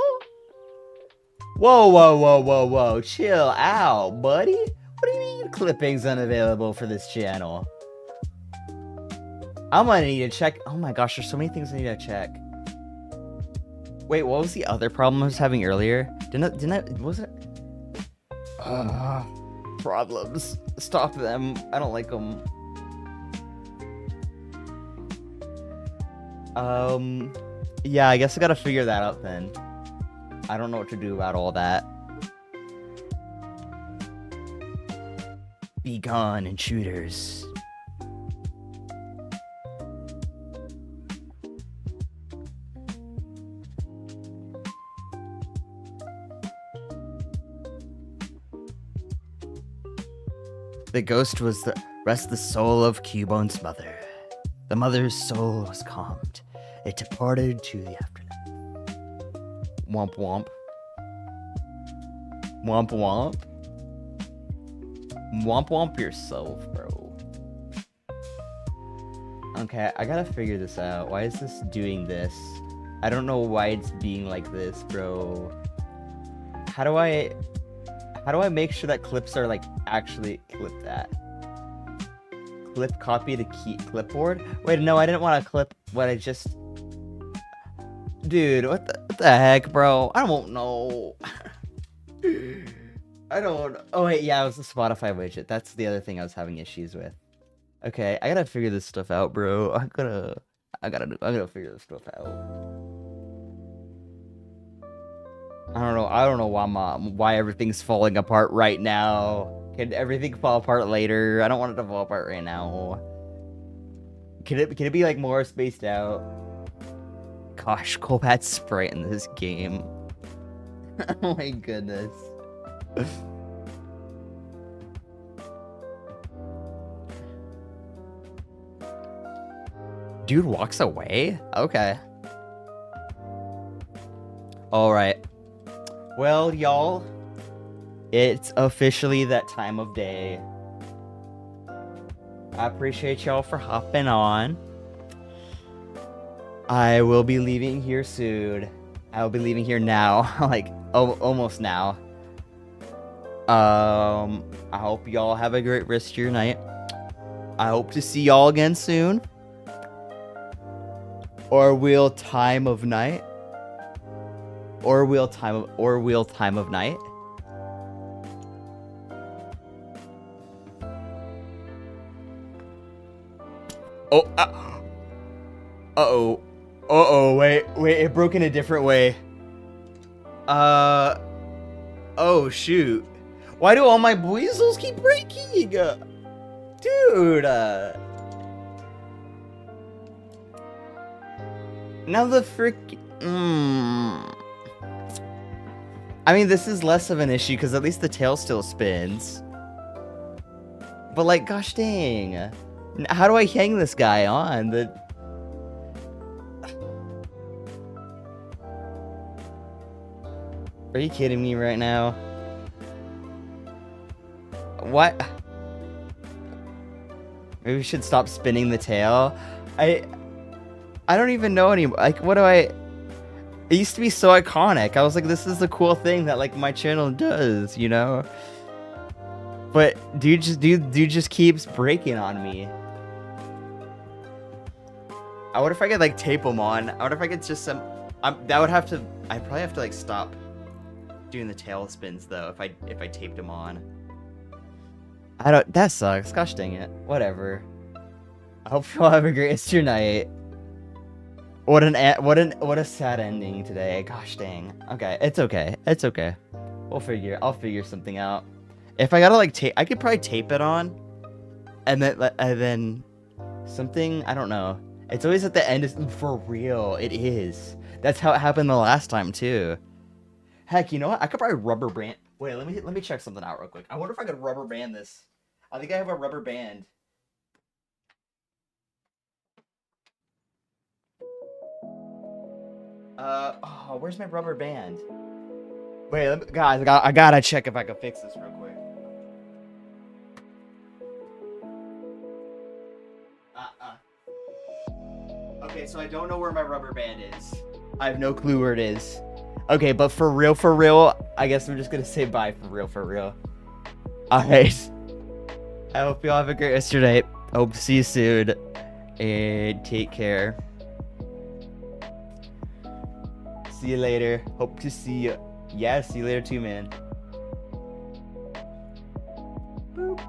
Whoa, chill out, buddy. What do you mean clipping's unavailable for this channel? I'm gonna need to check. Oh my gosh, there's so many things I need to check. Wait, what was the other problem I was having earlier? Didn't I, was it? Problems. Stop them. I don't like them. Yeah, I guess I gotta figure that out then. I don't know what to do about all that. Be gone, intruders. The ghost was the rest the soul of Cubone's mother. The mother's soul was calmed. It departed to the afterlife. Womp womp. Womp womp. Womp womp yourself, bro. Okay, I gotta figure this out. Why is this doing this? I don't know why it's being like this, bro. How do I make sure that clips are like actually clipped at? Clip copy to key clipboard? Wait, no, I didn't want to clip what I just... Dude, what the heck, bro? I don't know. I don't... Oh, wait, yeah, it was the Spotify widget. That's the other thing I was having issues with. Okay, I gotta figure this stuff out, bro. I gotta figure this stuff out. I don't know why everything's falling apart right now. Can everything fall apart later? I don't want it to fall apart right now. Can it be like more spaced out? Gosh, Colbat's Sprite in this game. Oh my goodness. Dude walks away? Okay. Alright. Well, y'all, it's officially that time of day. I appreciate y'all for hopping on. I will be leaving here soon. I'll be leaving here now, like almost now. I hope y'all have a great rest of your night. I hope to see y'all again soon. Or will time of night. Or will time of night. Oh, uh-oh, wait, it broke in a different way. Oh, shoot. Why do all my weasels keep breaking? Dude, now the frick... I mean, this is less of an issue, because at least the tail still spins. But, like, gosh dang. How do I hang this guy on? Are you kidding me right now? What? Maybe we should stop spinning the tail. I don't even know anymore. Like, what do I... It used to be so iconic. I was like, this is the cool thing that, like, my channel does, you know? But dude just keeps breaking on me. I wonder if I could, like, tape them on. I wonder if I could just some... that would have to... I'd probably have to, like, stop doing the tail spins, though, if I taped them on. That sucks. Gosh dang it. Whatever. I hope you all have a great rest of your night. What a sad ending today. Gosh dang. Okay, it's okay. It's okay. I'll figure something out. If I gotta like tape, I could probably tape it on, and then something, I don't know. It's always at the end. For real, it is. That's how it happened the last time too. Heck, you know what? I could probably rubber band. Wait, let me check something out real quick. I wonder if I could rubber band this. I think I have a rubber band. Oh, where's my rubber band? Wait, guys, I gotta check if I can fix this real quick. Okay, so I don't know where my rubber band is. I have no clue where it is. Okay, but for real, I guess I'm just gonna say bye for real. Alright. I hope you all have a great rest of your night. Hope to see you soon. And take care. See you later. Hope to see you. Yes, see you later too, man.